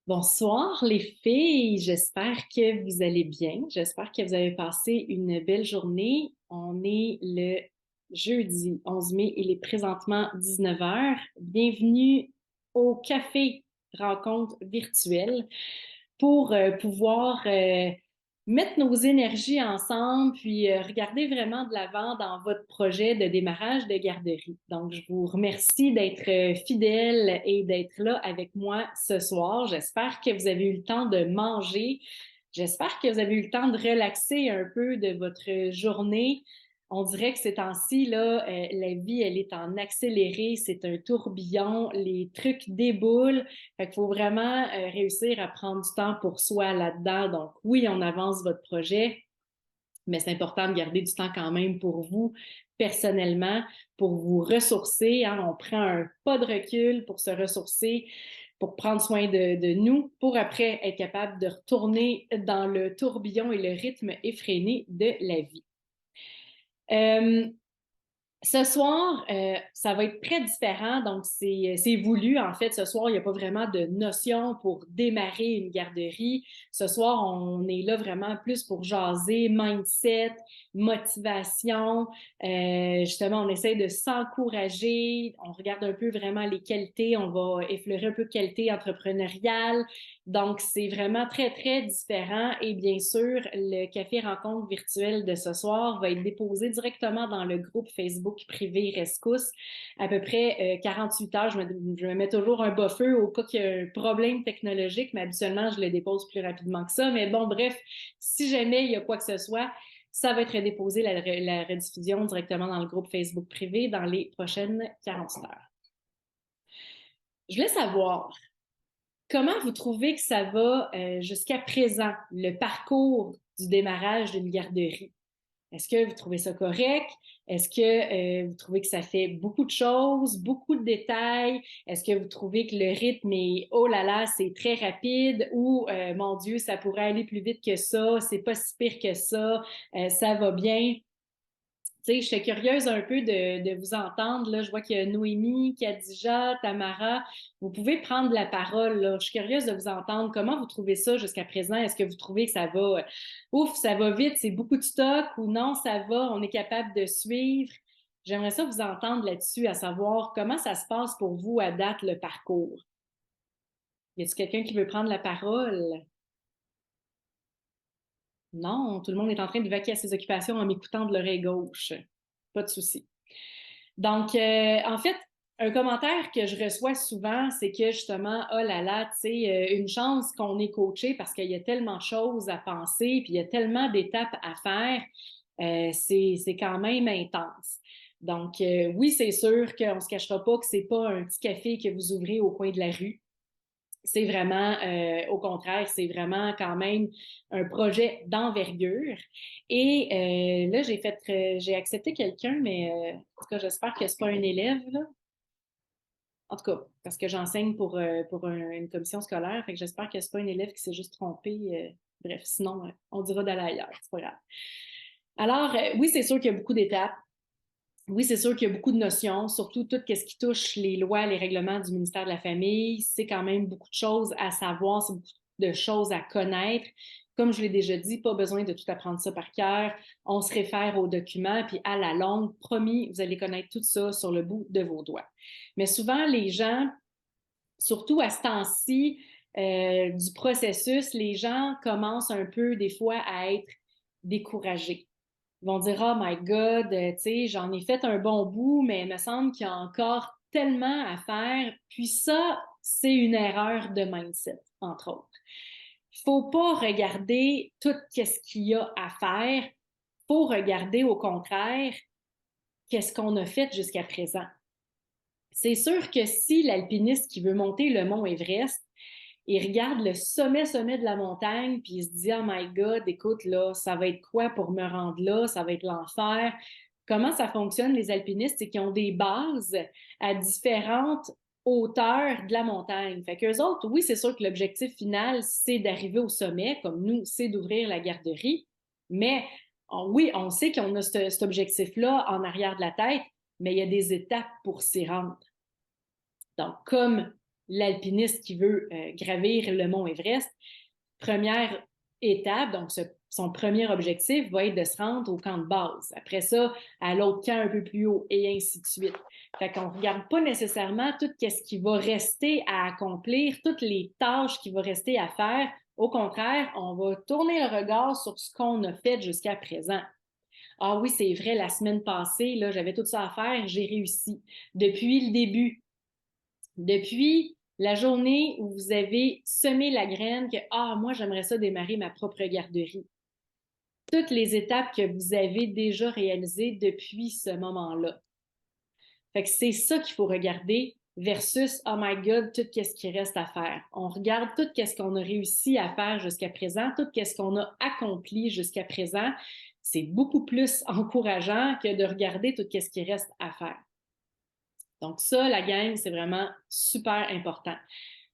Bonsoir les filles, j'espère que vous allez bien. J'espère que vous avez passé une belle journée. On est le jeudi 11 mai, il est présentement 19 heures. Bienvenue au café rencontre virtuelle pour pouvoir mettre nos énergies ensemble puis regarder vraiment de l'avant dans votre projet de démarrage de garderie. Donc, je vous remercie d'être fidèle et d'être là avec moi ce soir. J'espère que vous avez eu le temps de manger. J'espère que vous avez eu le temps de relaxer un peu de votre journée. On dirait que ces temps-ci, là, la vie, elle est en accéléré, c'est un tourbillon, les trucs déboulent. Fait qu'il faut vraiment réussir à prendre du temps pour soi là-dedans. Donc, oui, on avance votre projet, mais c'est important de garder du temps quand même pour vous personnellement, pour vous ressourcer, hein. On prend un pas de recul pour se ressourcer, pour prendre soin de nous, pour après être capable de retourner dans le tourbillon et le rythme effréné de la vie. Euh, Ce soir, ça va être très différent, donc c'est voulu. En fait, ce soir, il n'y a pas vraiment de notion pour démarrer une garderie. Ce soir, on est là vraiment plus pour jaser, mindset, motivation. Justement, on essaie de s'encourager. On regarde un peu vraiment les qualités. On va effleurer un peu de qualité entrepreneuriale. Donc, c'est vraiment très, très différent. Et bien sûr, le café rencontre virtuel de ce soir va être déposé directement dans le groupe Facebook privé Rescousse. À peu près 48 heures, je me mets toujours un buffer au cas qu'il y a un problème technologique, mais habituellement, je le dépose plus rapidement que ça. Mais bon, bref, si jamais il y a quoi que ce soit, ça va être déposé, la rediffusion directement dans le groupe Facebook privé dans les prochaines 48 heures. Je voulais savoir, comment vous trouvez que ça va jusqu'à présent, le parcours du démarrage d'une garderie? Est-ce que vous trouvez ça correct? Est-ce que vous trouvez que ça fait beaucoup de choses, beaucoup de détails? Est-ce que vous trouvez que le rythme est oh là là, c'est très rapide ou mon Dieu, ça pourrait aller plus vite que ça, c'est pas si pire que ça va bien? Tu sais, j'étais curieuse un peu de vous entendre. Là, je vois qu'il y a Noémie, Khadija, Tamara. Vous pouvez prendre la parole. Là. Je suis curieuse de vous entendre. Comment vous trouvez ça jusqu'à présent? Est-ce que vous trouvez que ça va, ouf, ça va vite, c'est beaucoup de stock ou non, ça va, on est capable de suivre? J'aimerais ça vous entendre là-dessus, à savoir comment ça se passe pour vous à date, le parcours. Y a-t-il quelqu'un qui veut prendre la parole? Non, tout le monde est en train de vaquer à ses occupations en m'écoutant de l'oreille gauche. Pas de souci. Donc, en fait, un commentaire que je reçois souvent, c'est que justement, oh là là, tu sais, une chance qu'on est coaché parce qu'il y a tellement de choses à penser, puis il y a tellement d'étapes à faire, c'est quand même intense. Donc, oui, c'est sûr qu'on ne se cachera pas que c'est pas un petit café que vous ouvrez au coin de la rue. C'est vraiment, au contraire, c'est vraiment quand même un projet d'envergure. Et là, j'ai accepté quelqu'un, mais en tout cas, j'espère que c'est pas un élève, là. En tout cas, parce que j'enseigne pour une commission scolaire, fait que j'espère que c'est pas un élève qui s'est juste trompé. Bref, sinon, on dira d'aller ailleurs, c'est pas grave. Alors, oui, c'est sûr qu'il y a beaucoup d'étapes. Oui, c'est sûr qu'il y a beaucoup de notions, surtout tout ce qui touche les lois, les règlements du ministère de la Famille. C'est quand même beaucoup de choses à savoir, c'est beaucoup de choses à connaître. Comme je l'ai déjà dit, pas besoin de tout apprendre ça par cœur. On se réfère aux documents, puis à la longue, promis, vous allez connaître tout ça sur le bout de vos doigts. Mais souvent, les gens, surtout à ce temps-ci du processus, les gens commencent un peu des fois à être découragés. Ils vont dire, oh my God, tu sais, j'en ai fait un bon bout, mais il me semble qu'il y a encore tellement à faire. Puis ça, c'est une erreur de mindset, entre autres. Il faut pas regarder tout ce qu'il y a à faire. Il faut regarder au contraire qu'est-ce qu'on a fait jusqu'à présent. C'est sûr que si l'alpiniste qui veut monter le mont Everest, il regarde le sommet de la montagne, puis il se dit, oh my God, écoute, là, ça va être quoi pour me rendre là? Ça va être l'enfer. Comment ça fonctionne, les alpinistes? C'est qu'ils ont des bases à différentes hauteurs de la montagne. Fait qu'eux autres, oui, c'est sûr que l'objectif final, c'est d'arriver au sommet, comme nous, c'est d'ouvrir la garderie. Mais oui, on sait qu'on a cet objectif-là en arrière de la tête, mais il y a des étapes pour s'y rendre. Donc, comme l'alpiniste qui veut gravir le mont Everest, première étape, donc son premier objectif va être de se rendre au camp de base. Après ça, à l'autre camp un peu plus haut, et ainsi de suite. Fait qu'on ne regarde pas nécessairement tout ce qui va rester à accomplir, toutes les tâches qui vont rester à faire. Au contraire, on va tourner le regard sur ce qu'on a fait jusqu'à présent. Ah oui, c'est vrai, la semaine passée, là, j'avais tout ça à faire, j'ai réussi. Depuis le début, depuis la journée où vous avez semé la graine que, ah, moi, j'aimerais ça démarrer ma propre garderie. Toutes les étapes que vous avez déjà réalisées depuis ce moment-là. Fait que c'est ça qu'il faut regarder versus, oh my God, tout ce qui reste à faire. On regarde tout ce qu'on a réussi à faire jusqu'à présent, tout ce qu'on a accompli jusqu'à présent. C'est beaucoup plus encourageant que de regarder tout ce qui reste à faire. Donc ça, la gang, c'est vraiment super important.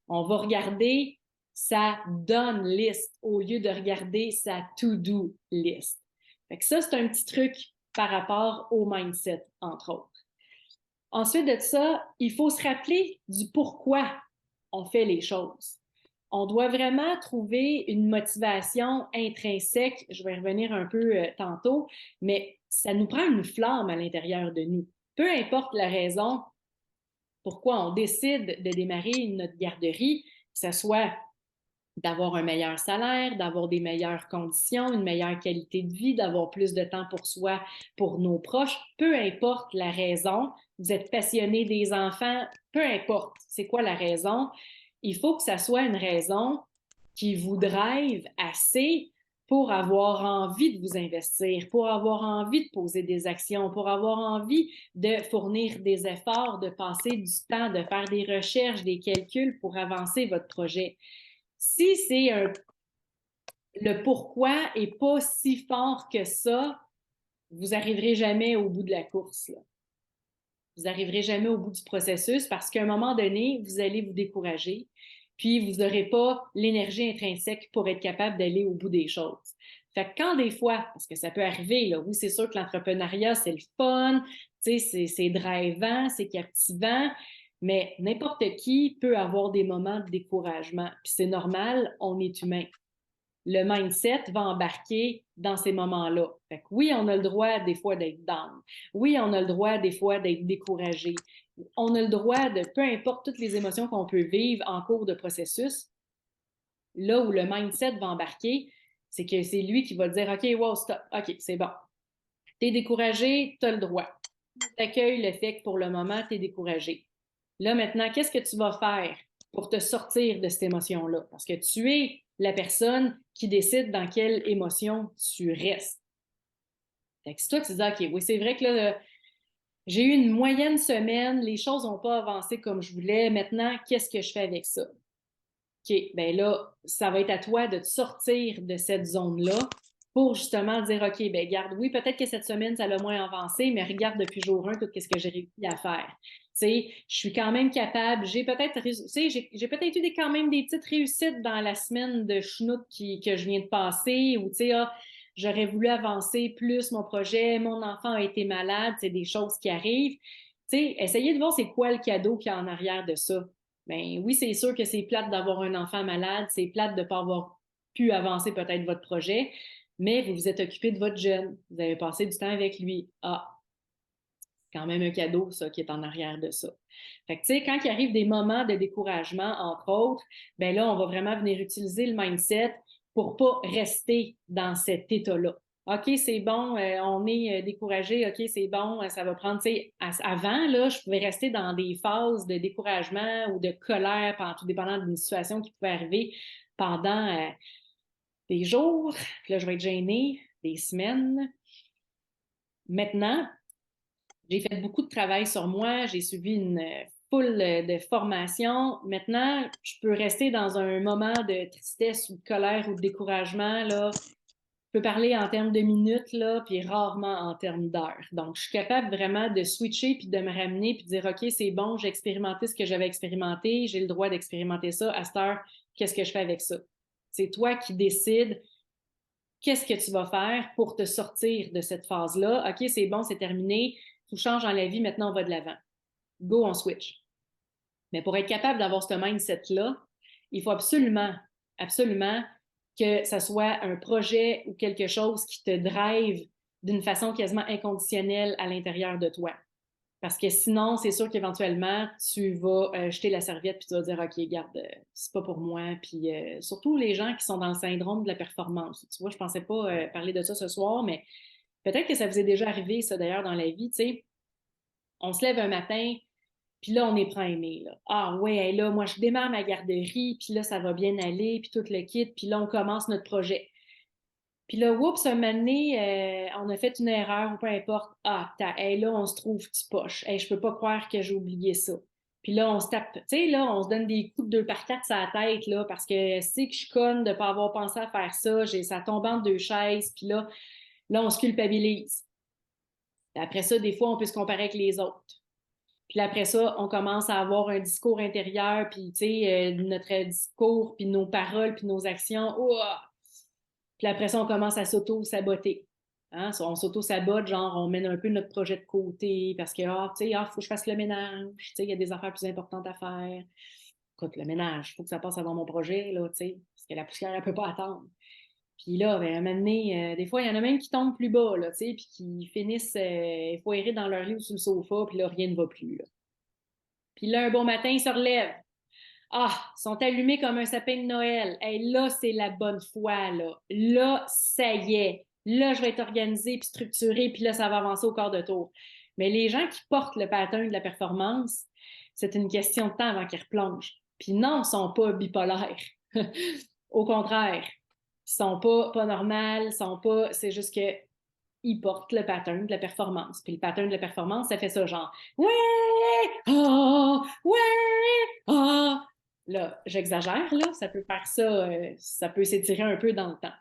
On va regarder sa done list au lieu de regarder sa to-do list. Fait que ça, c'est un petit truc par rapport au mindset, entre autres. Ensuite de ça, il faut se rappeler du pourquoi on fait les choses. On doit vraiment trouver une motivation intrinsèque. Je vais revenir un peu tantôt, mais ça nous prend une flamme à l'intérieur de nous. Peu importe la raison pourquoi on décide de démarrer notre garderie, que ce soit d'avoir un meilleur salaire, d'avoir des meilleures conditions, une meilleure qualité de vie, d'avoir plus de temps pour soi, pour nos proches, peu importe la raison, vous êtes passionné des enfants, peu importe c'est quoi la raison, il faut que ça soit une raison qui vous drive assez pour avoir envie de vous investir, pour avoir envie de poser des actions, pour avoir envie de fournir des efforts, de passer du temps, de faire des recherches, des calculs pour avancer votre projet. Si le pourquoi n'est pas si fort que ça, vous n'arriverez jamais au bout de la course. Là. Vous n'arriverez jamais au bout du processus parce qu'à un moment donné, vous allez vous décourager, puis vous n'aurez pas l'énergie intrinsèque pour être capable d'aller au bout des choses. Fait que quand des fois, parce que ça peut arriver, là, oui, c'est sûr que l'entrepreneuriat, c'est le fun, c'est drivant, c'est captivant, mais n'importe qui peut avoir des moments de découragement. Puis c'est normal, on est humain. Le mindset va embarquer dans ces moments-là. Fait que oui, on a le droit des fois d'être down. Oui, on a le droit des fois d'être découragé. On a le droit de, peu importe toutes les émotions qu'on peut vivre en cours de processus, là où le mindset va embarquer, c'est que c'est lui qui va dire, OK, wow, stop, OK, c'est bon. T'es découragé, t'as le droit. T'accueilles le fait que pour le moment, t'es découragé. Là, maintenant, qu'est-ce que tu vas faire pour te sortir de cette émotion-là? Parce que tu es la personne qui décide dans quelle émotion tu restes. Fait que c'est toi qui dis, OK, oui, c'est vrai que là, j'ai eu une moyenne semaine, les choses n'ont pas avancé comme je voulais. Maintenant, qu'est-ce que je fais avec ça? OK, bien là, ça va être à toi de te sortir de cette zone-là pour justement dire, OK, bien garde, oui, peut-être que cette semaine, ça a moins avancé, mais regarde depuis jour 1 tout ce que j'ai réussi à faire. Tu sais, je suis quand même capable, j'ai peut-être, tu sais, j'ai peut-être eu quand même des petites réussites dans la semaine de chenoute que je viens de passer, ou tu sais, ah, j'aurais voulu avancer plus mon projet, mon enfant a été malade, c'est des choses qui arrivent. Tu sais, essayez de voir c'est quoi le cadeau qu'il y a en arrière de ça. Ben oui, c'est sûr que c'est plate d'avoir un enfant malade, c'est plate de ne pas avoir pu avancer peut-être votre projet, mais vous vous êtes occupé de votre jeune, vous avez passé du temps avec lui. Ah, c'est quand même un cadeau, ça, qui est en arrière de ça. Fait que, tu sais, quand il arrive des moments de découragement, entre autres, ben là, on va vraiment venir utiliser le mindset pour pas rester dans cet état-là. OK, c'est bon, on est découragé, OK, c'est bon, ça va prendre, tu sais, avant, là, je pouvais rester dans des phases de découragement ou de colère, tout dépendant d'une situation qui pouvait arriver pendant des jours, puis là, je vais être gênée, des semaines. Maintenant, j'ai fait beaucoup de travail sur moi, j'ai suivi une foule de formations. Maintenant, je peux rester dans un moment de tristesse ou de colère ou de découragement, là. Je peux parler en termes de minutes, là, puis rarement en termes d'heures. Donc, je suis capable vraiment de switcher puis de me ramener puis de dire, OK, c'est bon, j'ai expérimenté ce que j'avais expérimenté, j'ai le droit d'expérimenter ça. À cette heure, qu'est-ce que je fais avec ça? C'est toi qui décides qu'est-ce que tu vas faire pour te sortir de cette phase-là. OK, c'est bon, c'est terminé, tout change dans la vie, maintenant on va de l'avant. Go, on switch. Mais pour être capable d'avoir ce mindset-là, il faut absolument, absolument que ça soit un projet ou quelque chose qui te drive d'une façon quasiment inconditionnelle à l'intérieur de toi. Parce que sinon, c'est sûr qu'éventuellement, tu vas jeter la serviette puis tu vas dire, OK, garde, c'est pas pour moi. Puis surtout les gens qui sont dans le syndrome de la performance. Tu vois, je pensais pas parler de ça ce soir, mais peut-être que ça vous est déjà arrivé, ça d'ailleurs, dans la vie. Tu sais, on se lève un matin, puis là, on est prêt à aimer. Là. Ah ouais, là, moi, je démarre ma garderie, puis là, ça va bien aller, puis tout le kit, puis là, on commence notre projet. Puis là, oups, un moment donné, on a fait une erreur ou peu importe. Ah, hey, là, on se trouve petit poche. Hey, je peux pas croire que j'ai oublié ça. Puis là, on se tape, tu sais, là, on se donne des coups de 2 par 4 sur la tête, là, parce que c'est que je suis conne de pas avoir pensé à faire ça. Ça tombe entre 2 chaises. Puis là, on se culpabilise. Après ça, des fois, on peut se comparer avec les autres. Puis après ça, on commence à avoir un discours intérieur, puis tu sais, notre discours, puis nos paroles, puis nos actions. Ouah! Puis après ça, on commence à s'auto-saboter. Hein? On s'auto-sabote, genre on mène un peu notre projet de côté parce que, tu sais, faut que je fasse le ménage. Tu sais, il y a des affaires plus importantes à faire. Écoute, le ménage, il faut que ça passe avant mon projet, là, tu sais, parce que la poussière, elle ne peut pas attendre. Puis là, ben, à un moment donné, des fois, il y en a même qui tombent plus bas, là, tu sais, puis qui finissent foirés dans leur lit ou sur le sofa, puis là, rien ne va plus, là. Puis là, un bon matin, ils se relèvent. Ah, ils sont allumés comme un sapin de Noël. Hey, là, c'est la bonne foi, là. Là, ça y est. Là, je vais être organisée puis structurée, puis là, ça va avancer au quart de tour. Mais les gens qui portent le pattern de la performance, c'est une question de temps avant qu'ils replongent. Puis non, ils ne sont pas bipolaires. Au contraire, ils sont pas normaux, sont pas. C'est juste que ils portent le pattern de la performance. Puis le pattern de la performance, ça fait ça genre ouais, ah, ouais, ah. Là, j'exagère, là, ça peut faire ça, ça peut s'étirer un peu dans le temps.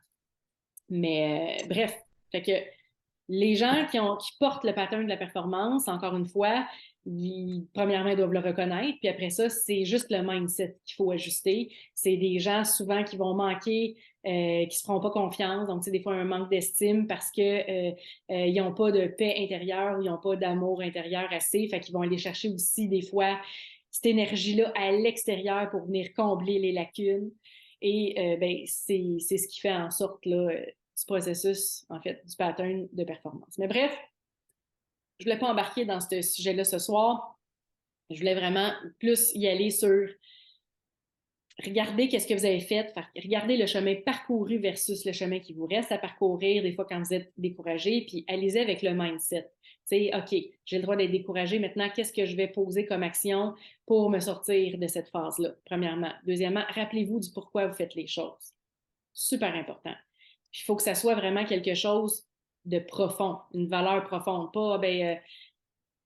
Mais bref, fait que les gens qui portent le pattern de la performance, encore une fois, premièrement, ils doivent le reconnaître, puis après ça, c'est juste le mindset qu'il faut ajuster. C'est des gens souvent qui vont manquer, qui se feront pas confiance, donc c'est des fois un manque d'estime parce que ils n'ont pas de paix intérieure ou ils n'ont pas d'amour intérieur assez, fait qu'ils vont aller chercher aussi des fois cette énergie-là à l'extérieur pour venir combler les lacunes. Et ben, c'est ce qui fait en sorte là, du processus, en fait, du pattern de performance. Mais bref, je ne voulais pas embarquer dans ce sujet-là ce soir. Je voulais vraiment plus y aller sur regarder qu'est-ce que vous avez fait, regarder le chemin parcouru versus le chemin qui vous reste à parcourir, des fois quand vous êtes découragé, puis allez-y avec le mindset. Tu sais, OK, j'ai le droit d'être découragé. Maintenant, qu'est-ce que je vais poser comme action pour me sortir de cette phase-là, premièrement. Deuxièmement, rappelez-vous du pourquoi vous faites les choses. Super important. Puis, il faut que ça soit vraiment quelque chose de profond, une valeur profonde. Pas,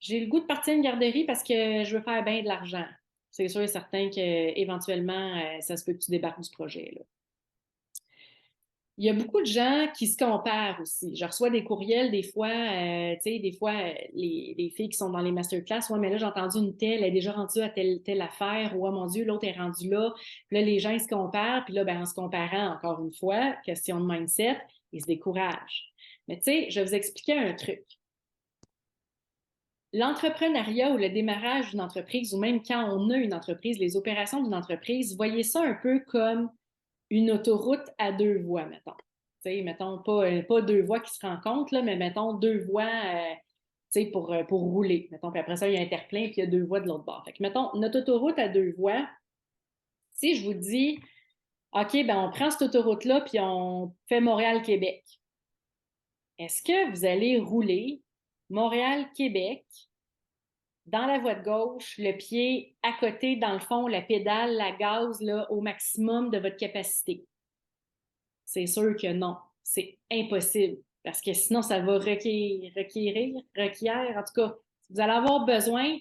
j'ai le goût de partir à une garderie parce que je veux faire bien de l'argent. C'est sûr et certain qu'éventuellement, ça se peut que tu débarques du projet, là. Il y a beaucoup de gens qui se comparent aussi. Je reçois des courriels des fois, tu sais, des fois, les filles qui sont dans les masterclass, ouais, mais là, j'ai entendu une telle, elle est déjà rendue à telle affaire, ou oh mon Dieu, l'autre est rendue là. Puis là, les gens, ils se comparent, puis là, ben, en se comparant, encore une fois, question de mindset, ils se découragent. Mais tu sais, je vais vous expliquer un truc. L'entrepreneuriat ou le démarrage d'une entreprise, ou même quand on a une entreprise, les opérations d'une entreprise, voyez ça un peu comme une autoroute à 2 voies, mettons. Tu sais, mettons, pas 2 voies qui se rencontrent, là, mais mettons 2 voies tu sais, pour rouler. Mettons, puis après ça, il y a un terre-plein, puis il y a 2 voies de l'autre bord. Fait que, mettons, notre autoroute à 2 voies, si je vous dis, OK, ben on prend cette autoroute-là, puis on fait Montréal-Québec. Est-ce que vous allez rouler Montréal-Québec dans la voie de gauche, le pied à côté, dans le fond, la pédale, la gaz, là, au maximum de votre capacité? C'est sûr que non. C'est impossible. Parce que sinon, ça va requiert, en tout cas, vous allez avoir besoin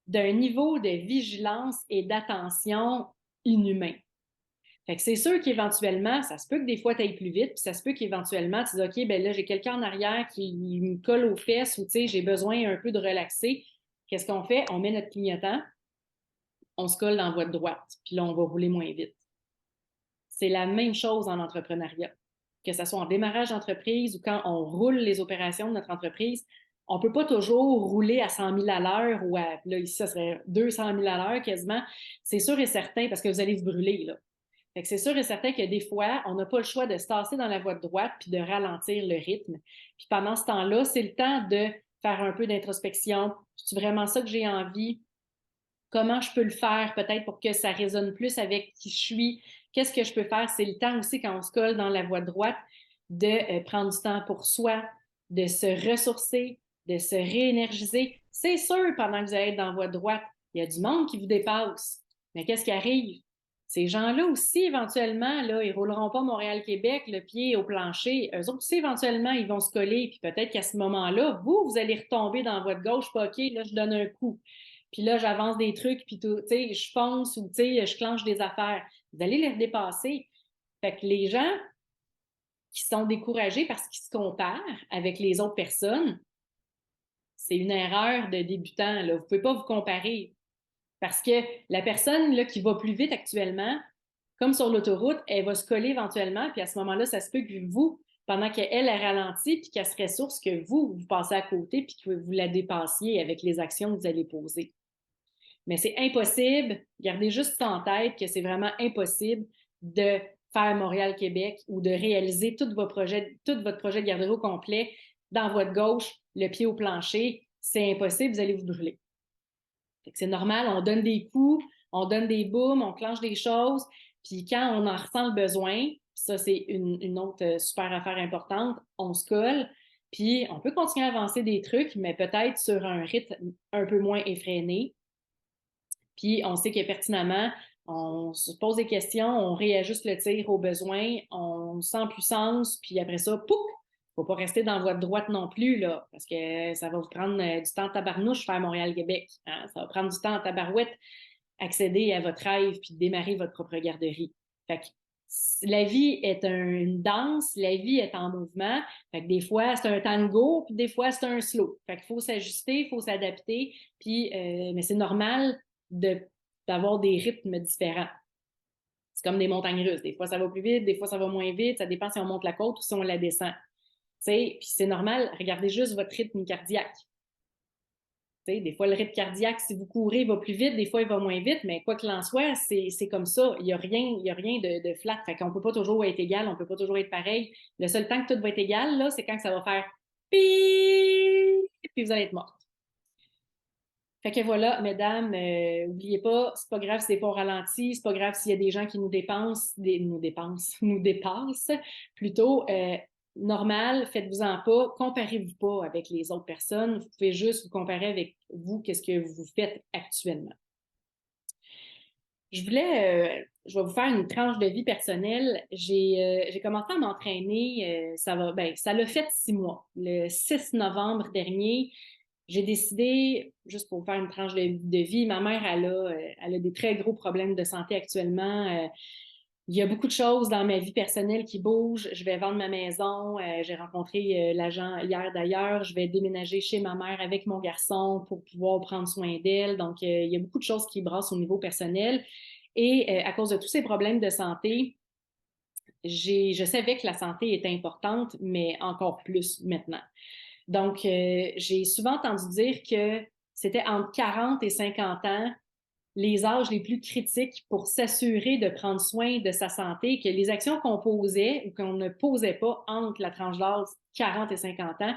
d'un niveau de vigilance et d'attention inhumain. Fait que c'est sûr qu'éventuellement, ça se peut que des fois, tu ailles plus vite, puis ça se peut qu'éventuellement, tu dis, OK, ben là, j'ai quelqu'un en arrière qui me colle aux fesses ou, tu sais, j'ai besoin un peu de relaxer. Qu'est-ce qu'on fait? On met notre clignotant, on se colle dans la voie de droite, puis là, on va rouler moins vite. C'est la même chose en entrepreneuriat. Que ce soit en démarrage d'entreprise ou quand on roule les opérations de notre entreprise, on peut pas toujours rouler à 100 000 à l'heure ou là, ici, ça serait 200 000 à l'heure quasiment. C'est sûr et certain parce que vous allez vous brûler, là. Fait que c'est sûr et certain que des fois, on n'a pas le choix de se tasser dans la voie de droite puis de ralentir le rythme. Puis pendant ce temps-là, c'est le temps de faire un peu d'introspection. C'est vraiment ça que j'ai envie? Comment je peux le faire peut-être pour que ça résonne plus avec qui je suis? Qu'est-ce que je peux faire? C'est le temps aussi quand on se colle dans la voie de droite de prendre du temps pour soi, de se ressourcer, de se réénergiser. C'est sûr, pendant que vous allez être dans la voie de droite, il y a du monde qui vous dépasse. Mais qu'est-ce qui arrive? Ces gens-là aussi, éventuellement, là, ils rouleront pas Montréal-Québec, le pied au plancher. Eux autres aussi, éventuellement, ils vont se coller. Puis peut-être qu'à ce moment-là, vous allez retomber dans votre gauche. Pas OK, là, je donne un coup. Puis là, j'avance des trucs, puis tu sais, je fonce ou tu sais, je clenche des affaires. Vous allez les dépasser. Fait que les gens qui sont découragés parce qu'ils se comparent avec les autres personnes, c'est une erreur de débutant, là. Vous ne pouvez pas vous comparer. Parce que la personne là, qui va plus vite actuellement, comme sur l'autoroute, elle va se coller éventuellement, puis à ce moment-là, ça se peut que vous, pendant qu'elle, elle ralentit, puis qu'elle se ressource, que vous passez à côté, puis que vous la dépassiez avec les actions que vous allez poser. Mais c'est impossible, gardez juste ça en tête que c'est vraiment impossible de faire Montréal-Québec ou de réaliser tout votre projet de garde-robe complet dans votre gauche, le pied au plancher. C'est impossible, vous allez vous brûler. C'est normal, on donne des coups, on donne des booms, on clenche des choses, puis quand on en ressent le besoin, ça c'est une autre super affaire importante, on se colle, puis on peut continuer à avancer des trucs, mais peut-être sur un rythme un peu moins effréné. Puis on sait que pertinemment, on se pose des questions, on réajuste le tir aux besoins, on sent puissance, puis après ça, pouf! Faut pas rester dans votre droite non plus, là, parce que ça va vous prendre du temps en tabarnouche faire Montréal-Québec. Hein? Ça va prendre du temps en tabarouette accéder à votre rêve puis démarrer votre propre garderie. Fait que la vie est une danse, la vie est en mouvement. Fait que des fois, c'est un tango, puis des fois, c'est un slow. Fait qu'il faut s'ajuster, il faut s'adapter, puis mais c'est normal d'avoir des rythmes différents. C'est comme des montagnes russes. Des fois, ça va plus vite, des fois, ça va moins vite. Ça dépend si on monte la côte ou si on la descend. Puis c'est normal, regardez juste votre rythme cardiaque. T'sais, des fois, le rythme cardiaque, si vous courez, il va plus vite, des fois, il va moins vite, mais quoi qu'il en soit, c'est comme ça. Il n'y a rien de flat. Fait qu'on ne peut pas toujours être égal, on ne peut pas toujours être pareil. Le seul temps que tout va être égal, là, c'est quand ça va faire puis vous allez être morte. Fait que voilà, mesdames, oubliez pas, c'est pas grave si c'est pas au ralenti, c'est pas grave s'il y a des gens qui nous nous dépassent, plutôt normal, faites-vous-en pas, comparez-vous pas avec les autres personnes, vous pouvez juste vous comparer avec vous, qu'est-ce que vous faites actuellement. Je vais vous faire une tranche de vie personnelle. J'ai commencé à m'entraîner, ça l'a fait 6 mois. Le 6 novembre dernier, j'ai décidé, juste pour faire une tranche de vie, ma mère, elle a des très gros problèmes de santé actuellement. Il y a beaucoup de choses dans ma vie personnelle qui bougent. Je vais vendre ma maison. J'ai rencontré l'agent hier d'ailleurs. Je vais déménager chez ma mère avec mon garçon pour pouvoir prendre soin d'elle. Donc, il y a beaucoup de choses qui brassent au niveau personnel. Et à cause de tous ces problèmes de santé, je savais que la santé était importante, mais encore plus maintenant. Donc, j'ai souvent entendu dire que c'était entre 40 et 50 ans les âges les plus critiques pour s'assurer de prendre soin de sa santé, que les actions qu'on posait ou qu'on ne posait pas entre la tranche d'âge 40 et 50 ans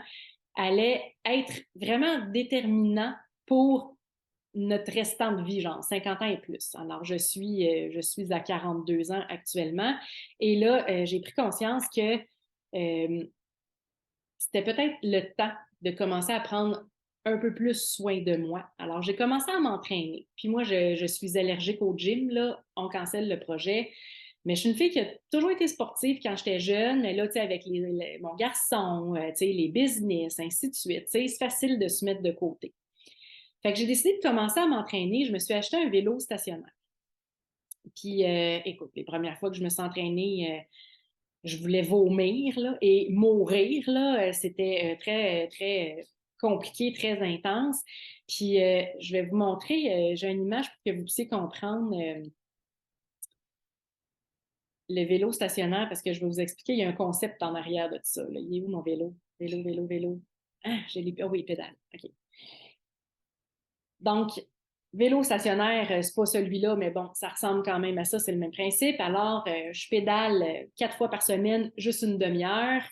allaient être vraiment déterminants pour notre restant de vie, genre 50 ans et plus. Alors, je suis à 42 ans actuellement. Et là, j'ai pris conscience que c'était peut-être le temps de commencer à prendre un peu plus soin de moi. Alors, j'ai commencé à m'entraîner. Puis moi, je suis allergique au gym, là. On cancelle le projet. Mais je suis une fille qui a toujours été sportive quand j'étais jeune. Mais là, tu sais, avec mon garçon, tu sais, les business, ainsi de suite, tu sais, c'est facile de se mettre de côté. Fait que j'ai décidé de commencer à m'entraîner. Je me suis acheté un vélo stationnaire. Puis, écoute, les premières fois que je me suis entraînée, je voulais vomir là, et mourir. Là. C'était très compliqué, très intense. Puis, je vais vous montrer, j'ai une image pour que vous puissiez comprendre le vélo stationnaire parce que je vais vous expliquer, il y a un concept en arrière de ça. Là. Il est où mon vélo? Vélo, vélo, vélo. Ah, oui, pédale. OK. Donc, vélo stationnaire, c'est pas celui-là, mais bon, ça ressemble quand même à ça, c'est le même principe. Alors, je pédale 4 fois par semaine, juste une demi-heure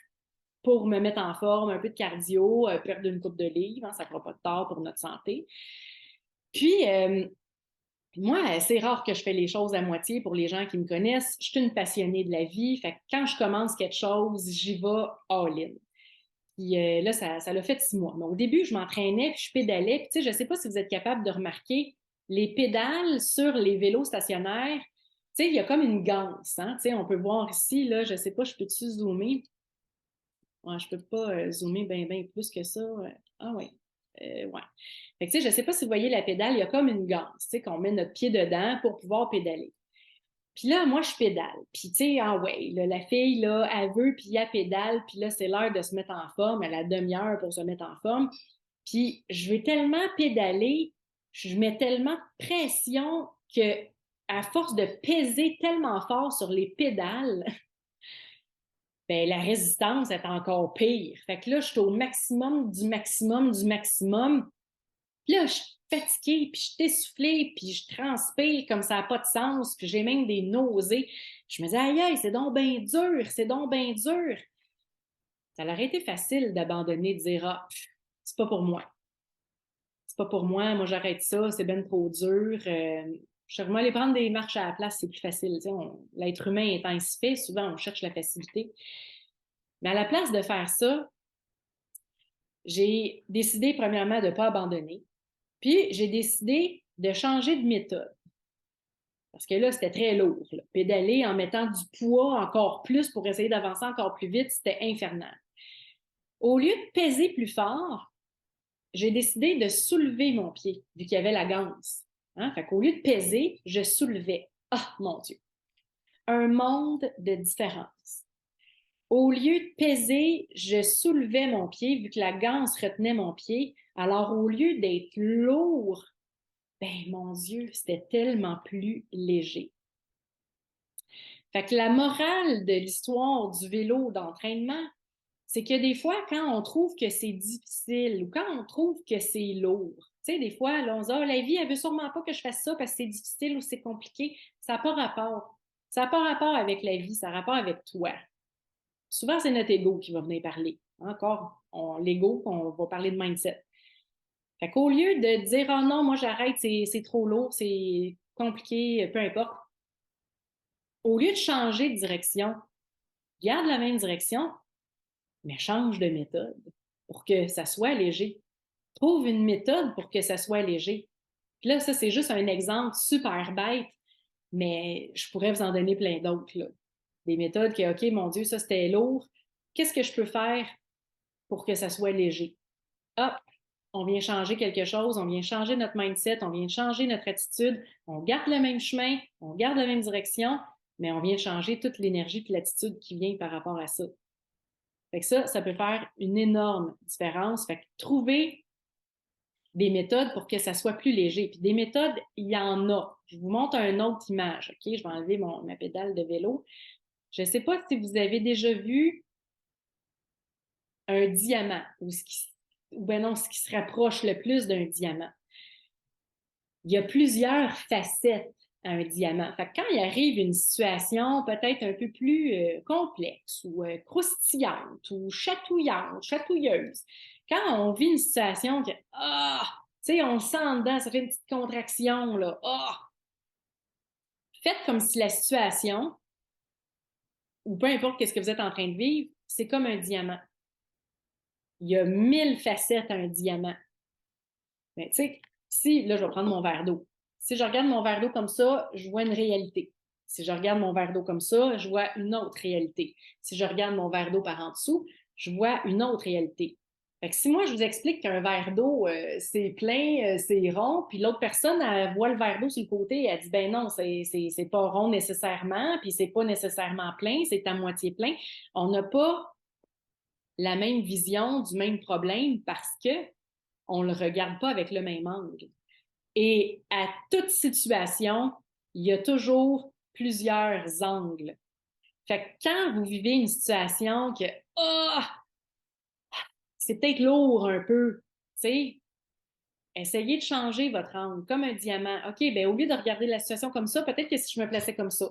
pour me mettre en forme, un peu de cardio, perdre une coupe de livres, hein, ça ne fera pas de tort pour notre santé. Puis, moi, c'est rare que je fais les choses à moitié pour les gens qui me connaissent. Je suis une passionnée de la vie. Fait que quand je commence quelque chose, j'y vais all-in. Puis là, ça l'a fait 6 mois. Mais au début, je m'entraînais, puis je pédalais. Puis tu sais, je ne sais pas si vous êtes capable de remarquer les pédales sur les vélos stationnaires. Tu sais, il y a comme une ganse. Hein? Tu sais, on peut voir ici, là, je ne sais pas, je peux-tu zoomer? Ouais, je ne peux pas zoomer bien plus que ça. Ah oui. Ouais. Fait que, tu sais, je ne sais pas si vous voyez la pédale, il y a comme une ganse, tu sais, qu'on met notre pied dedans pour pouvoir pédaler. Puis là, moi, je pédale. Puis, tu sais, ah ouais, là, la fille, là, elle veut, puis elle pédale, puis là, c'est l'heure de se mettre en forme, elle a demi-heure pour se mettre en forme. Puis, je vais tellement pédaler, je mets tellement de pression que, à force de peser tellement fort sur les pédales, ben, la résistance est encore pire. Fait que là, je suis au maximum du maximum du maximum. Puis là, je suis fatiguée, puis je suis essoufflée, puis je transpire comme ça n'a pas de sens, puis j'ai même des nausées. Je me dis, aïe, aïe, c'est donc bien dur, c'est donc bien dur. Ça aurait été facile d'abandonner, de dire, ah, c'est pas pour moi. C'est pas pour moi, j'arrête ça, c'est bien trop dur. Je suis vraiment aller prendre des marches à la place, c'est plus facile. L'être humain étant ainsi fait, souvent on cherche la facilité. Mais à la place de faire ça, j'ai décidé premièrement de ne pas abandonner. Puis j'ai décidé de changer de méthode. Parce que là, c'était très lourd. Là. Pédaler en mettant du poids encore plus pour essayer d'avancer encore plus vite, c'était infernal. Au lieu de peser plus fort, j'ai décidé de soulever mon pied, vu qu'il y avait la ganse. Hein? Fait qu'au lieu de peser, je soulevais. Ah, mon Dieu! Un monde de différence. Au lieu de peser, je soulevais mon pied, vu que la ganse retenait mon pied. Alors, au lieu d'être lourd, ben mon Dieu, c'était tellement plus léger. Fait que la morale de l'histoire du vélo d'entraînement, c'est que des fois, quand on trouve que c'est difficile ou quand on trouve que c'est lourd, tu sais, des fois, là, on se dit, ah, la vie, elle veut sûrement pas que je fasse ça parce que c'est difficile ou c'est compliqué. Ça n'a pas rapport. Ça n'a pas rapport avec la vie, ça a rapport avec toi. Souvent, c'est notre ego qui va venir parler. Encore, l'ego, on va parler de mindset. Fait qu'au lieu de dire, oh non, moi j'arrête, c'est trop lourd, c'est compliqué, peu importe, au lieu de changer de direction, garde la même direction, mais change de méthode pour que ça soit léger. Trouve une méthode pour que ça soit léger. Puis là, ça, c'est juste un exemple super bête, mais je pourrais vous en donner plein d'autres, là. Des méthodes que, OK, mon Dieu, ça, c'était lourd. Qu'est-ce que je peux faire pour que ça soit léger? Hop, on vient changer quelque chose, on vient changer notre mindset, on vient changer notre attitude, on garde le même chemin, on garde la même direction, mais on vient changer toute l'énergie et l'attitude qui vient par rapport à ça. Fait que ça peut faire une énorme différence. Fait que trouver des méthodes pour que ça soit plus léger. Puis des méthodes, il y en a. Je vous montre une autre image. OK? Je vais enlever ma pédale de vélo. Je ne sais pas si vous avez déjà vu un diamant ou ben non, ce qui se rapproche le plus d'un diamant. Il y a plusieurs facettes à un diamant. Fait que quand il arrive une situation peut-être un peu plus complexe ou croustillante ou chatouillante, chatouilleuse, quand on vit une situation que, tu sais, on sent dedans, ça fait une petite contraction, là, faites comme si la situation, ou peu importe ce que vous êtes en train de vivre, c'est comme un diamant. Il y a 1000 facettes à un diamant. Mais tu sais, si, là, je vais prendre mon verre d'eau. Si je regarde mon verre d'eau comme ça, je vois une réalité. Si je regarde mon verre d'eau comme ça, je vois une autre réalité. Si je regarde mon verre d'eau par en dessous, je vois une autre réalité. Fait que si moi, je vous explique qu'un verre d'eau, c'est plein, c'est rond, puis l'autre personne, elle voit le verre d'eau sur le côté, elle dit, ben non, c'est pas rond nécessairement, puis c'est pas nécessairement plein, c'est à moitié plein. On n'a pas la même vision du même problème parce que on ne le regarde pas avec le même angle. Et à toute situation, il y a toujours plusieurs angles. Fait que quand vous vivez une situation que c'est peut-être lourd un peu, tu sais. Essayez de changer votre angle, comme un diamant. OK, bien, au lieu de regarder la situation comme ça, peut-être que si je me plaçais comme ça,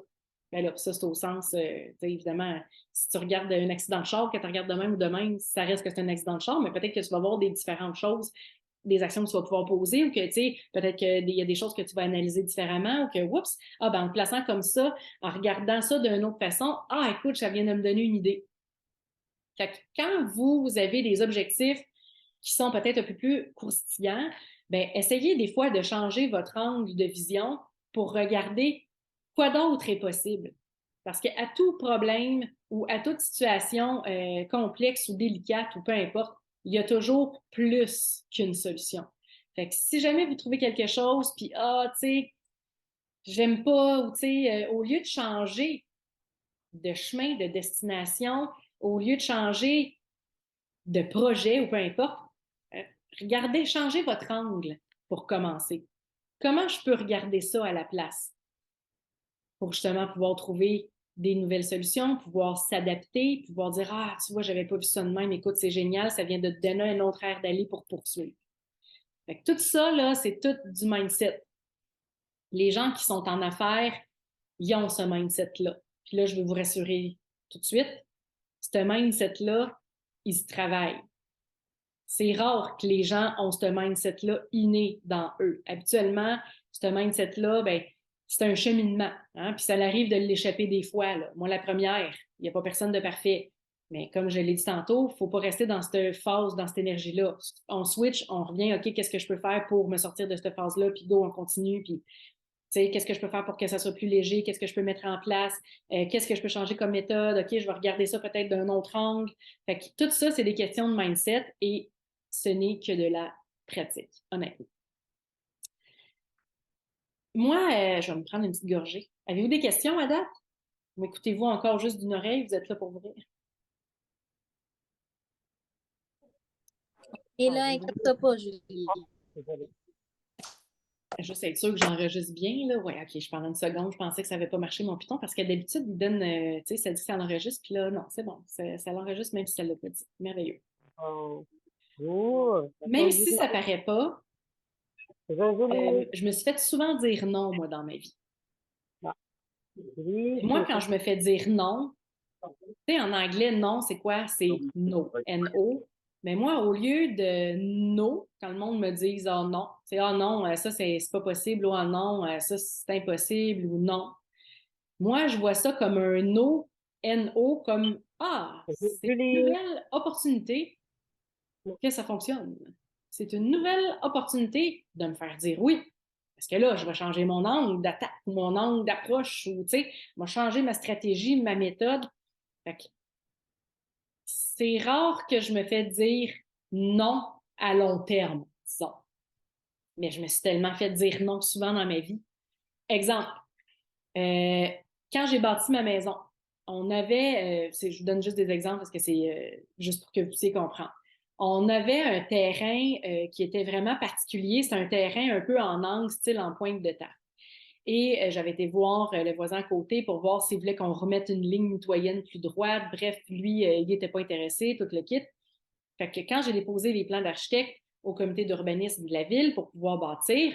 bien là, ça, c'est au sens, tu sais, évidemment, si tu regardes un accident de char, que tu regardes de même ou de même, ça reste que c'est un accident de char, mais peut-être que tu vas voir des différentes choses, des actions que tu vas pouvoir poser ou que, tu sais, peut-être qu'il y a des choses que tu vas analyser différemment ou que, oups, ah, ben, en te plaçant comme ça, en regardant ça d'une autre façon, ah, écoute, ça vient de me donner une idée. Fait que quand vous avez des objectifs qui sont peut-être un peu plus croustillants, ben, essayez des fois de changer votre angle de vision pour regarder quoi d'autre est possible. Parce qu'à tout problème ou à toute situation complexe ou délicate ou peu importe, il y a toujours plus qu'une solution. Fait que si jamais vous trouvez quelque chose, puis ah, tu sais, j'aime pas, ou tu sais, au lieu de changer de chemin, de destination, au lieu de changer de projet ou peu importe, euh, regardez, changez votre angle pour commencer. Comment je peux regarder ça à la place pour justement pouvoir trouver des nouvelles solutions, pouvoir s'adapter, pouvoir dire ah, tu vois, j'avais pas vu ça de même, écoute, c'est génial, ça vient de te donner un autre air d'aller pour poursuivre. Fait que tout ça, là, c'est tout du mindset. Les gens qui sont en affaires, ils ont ce mindset-là. Puis là, je vais vous rassurer tout de suite, ce mindset-là, il se travaille. C'est rare que les gens ont ce mindset-là inné dans eux. Habituellement, ce mindset-là, ben, c'est un cheminement. Hein? Puis ça arrive de l'échapper des fois. Là. Moi, la première, il n'y a pas personne de parfait. Mais comme je l'ai dit tantôt, il ne faut pas rester dans cette phase, dans cette énergie-là. On switch, on revient, OK, qu'est-ce que je peux faire pour me sortir de cette phase-là? Puis go, on continue. Puis, tu sais, qu'est-ce que je peux faire pour que ça soit plus léger? Qu'est-ce que je peux mettre en place? Qu'est-ce que je peux changer comme méthode? OK, je vais regarder ça peut-être d'un autre angle. Fait que tout ça, c'est des questions de mindset et ce n'est que de la pratique, honnêtement. Moi, je vais me prendre une petite gorgée. Avez-vous des questions à date? Ou écoutez-vous encore juste d'une oreille? Vous êtes là pour vous rire? Et là, inquiète-toi pas, Julie. Juste être sûr que j'enregistre bien, là. Ouais, OK, je pendant une seconde, je pensais que ça n'avait pas marché mon Python parce que d'habitude, il donne, tu sais, ça dit que ça l'enregistre, puis là, non, c'est bon, ça l'enregistre même si ça ne l'a pas dit. Merveilleux. Même si ça paraît pas, je me suis fait souvent dire non, moi, dans ma vie. Moi, quand je me fais dire non, tu sais, en anglais, non, c'est quoi? C'est no, N-O. Mais moi, au lieu de no, quand le monde me dise oh non, c'est oh non, ça, c'est pas possible, ou oh non, ça, c'est impossible, ou non. Moi, je vois ça comme un no, N-O, comme ah, c'est une Julie, nouvelle opportunité que ça fonctionne. C'est une nouvelle opportunité de me faire dire oui. Parce que là, je vais changer mon angle d'attaque ou mon angle d'approche ou, tu sais, je vais changer ma stratégie, ma méthode. Fait que c'est rare que je me fais dire non à long terme, disons. Mais je me suis tellement fait dire non souvent dans ma vie. Exemple, euh, quand j'ai bâti ma maison, on avait, je vous donne juste des exemples parce que c'est juste pour que vous puissiez comprendre. On avait un terrain qui était vraiment particulier. C'est un terrain un peu en angle, style en pointe de table. Et j'avais été voir le voisin à côté pour voir s'il voulait qu'on remette une ligne mitoyenne plus droite. Bref, lui, il n'était pas intéressé, tout le kit. Fait que quand j'ai déposé les plans d'architecte au comité d'urbanisme de la ville pour pouvoir bâtir,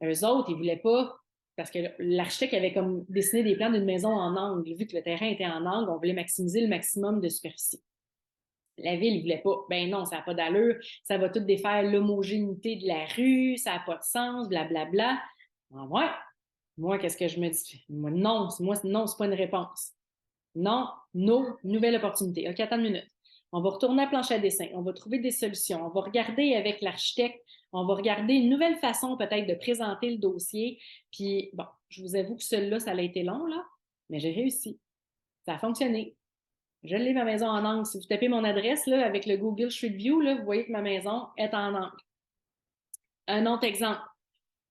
eux autres, ils voulaient pas, parce que l'architecte avait comme dessiné des plans d'une maison en angle. Vu que le terrain était en angle, on voulait maximiser le maximum de superficie. La ville, ils voulaient pas. Ben non, ça n'a pas d'allure. Ça va tout défaire l'homogénéité de la rue, ça n'a pas de sens, blablabla. Ah ouais. Moi, qu'est-ce que je me dis? Non, non, c'est pas une réponse. Non, no, nouvelle opportunité. OK, attends une minute. On va retourner à la planche à dessin. On va trouver des solutions. On va regarder avec l'architecte. On va regarder une nouvelle façon peut-être de présenter le dossier. Puis, bon, je vous avoue que celui-là, ça a été long, là, mais j'ai réussi. Ça a fonctionné. Je l'ai, ma maison en angle. Si vous tapez mon adresse, là, avec le Google Street View, là, vous voyez que ma maison est en angle. Un autre exemple.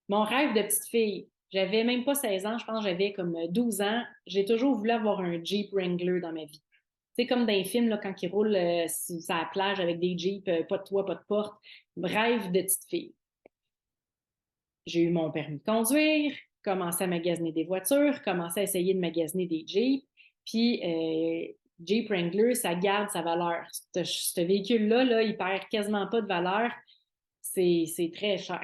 Mon rêve de petite fille. J'avais même pas 16 ans, je pense que j'avais comme 12 ans. J'ai toujours voulu avoir un Jeep Wrangler dans ma vie. C'est comme dans les films, là, quand ils roulent sur la plage avec des Jeeps, pas de toit, pas de porte. Rêve de petite fille. J'ai eu mon permis de conduire, commencé à magasiner des voitures, commencé à essayer de magasiner des Jeeps. Puis, Jeep Wrangler, ça garde sa valeur. Ce véhicule-là, là, il perd quasiment pas de valeur. C'est très cher.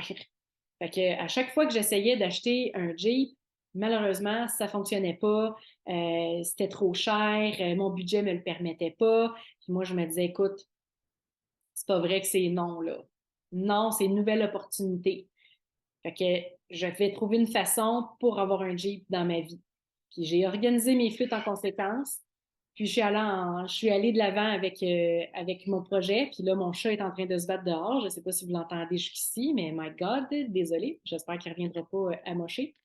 Fait que à chaque fois que j'essayais d'acheter un Jeep, malheureusement, ça fonctionnait pas. C'était trop cher. Mon budget me le permettait pas. Puis moi, je me disais, écoute, c'est pas vrai que c'est non, là. Non, c'est une nouvelle opportunité. Fait que je vais trouver une façon pour avoir un Jeep dans ma vie. Puis j'ai organisé mes flûtes en conséquence. Puis je suis allée de l'avant avec mon projet. Puis là, mon chat est en train de se battre dehors. Je ne sais pas si vous l'entendez jusqu'ici, mais my God, désolé. J'espère qu'il ne reviendra pas amocher.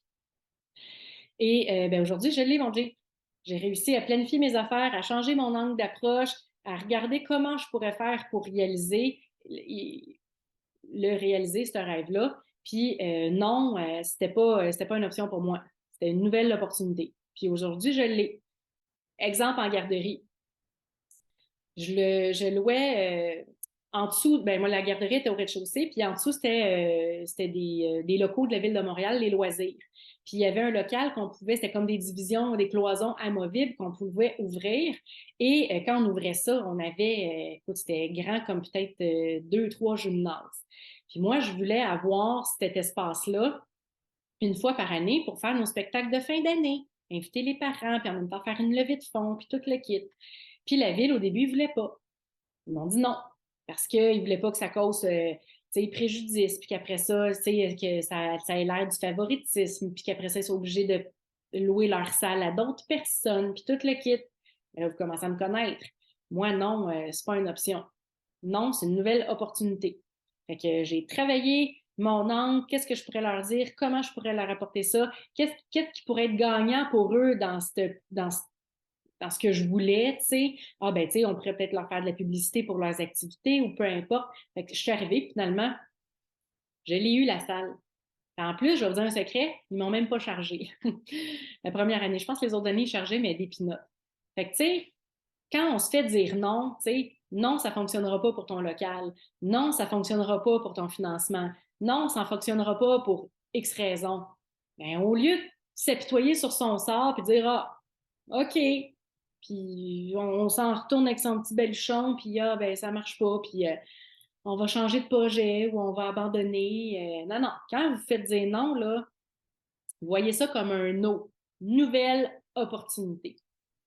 Et ben aujourd'hui, je l'ai, mon Jeep. J'ai réussi à planifier mes affaires, à changer mon angle d'approche, à regarder comment je pourrais faire pour réaliser, ce rêve-là. Puis non, c'était pas une option pour moi. C'était une nouvelle opportunité. Puis aujourd'hui, je l'ai. Exemple en garderie. Je louais en dessous, ben moi, la garderie était au rez-de-chaussée, puis en dessous, c'était des locaux de la Ville de Montréal, les loisirs. Puis il y avait un local qu'on pouvait, c'était comme des divisions, des cloisons amovibles qu'on pouvait ouvrir. Et quand on ouvrait ça, on avait, écoute, c'était grand comme peut-être 2, 3 gymnases. Puis moi, je voulais avoir cet espace-là une fois par année pour faire nos spectacles de fin d'année, inviter les parents, puis en même temps faire une levée de fonds, puis tout le kit. Puis la ville, au début, ils voulaient pas. Ils m'ont dit non, parce qu'ils ne voulaient pas que ça cause préjudice, puis qu'après ça, que ça ait l'air du favoritisme, puis qu'après ça, ils sont obligés de louer leur salle à d'autres personnes, puis tout le kit. Mais là, vous commencez à me connaître. Moi, non, c'est pas une option. Non, c'est une nouvelle opportunité. Fait que j'ai travaillé mon angle, qu'est-ce que je pourrais leur dire, comment je pourrais leur apporter ça, qu'est-ce qui pourrait être gagnant pour eux dans ce que je voulais, tu sais. Ah, ben, tu sais, on pourrait peut-être leur faire de la publicité pour leurs activités ou peu importe. Fait que je suis arrivée, finalement, je l'ai eu, la salle. En plus, je vais vous dire un secret, ils m'ont même pas chargé. La première année, je pense que les autres années, ils chargeaient, mais des pinottes. Fait que, tu sais, quand on se fait dire non, tu sais, non, ça fonctionnera pas pour ton local. Non, ça fonctionnera pas pour ton financement. Non, ça ne fonctionnera pas pour X raisons. Ben, au lieu de s'apitoyer sur son sort puis dire, ah, OK, puis on s'en retourne avec son petit baluchon, puis ah, ben, ça marche pas, puis on va changer de projet ou on va abandonner. Non, non, quand vous faites dire non, là, voyez ça comme un no, nouvelle opportunité.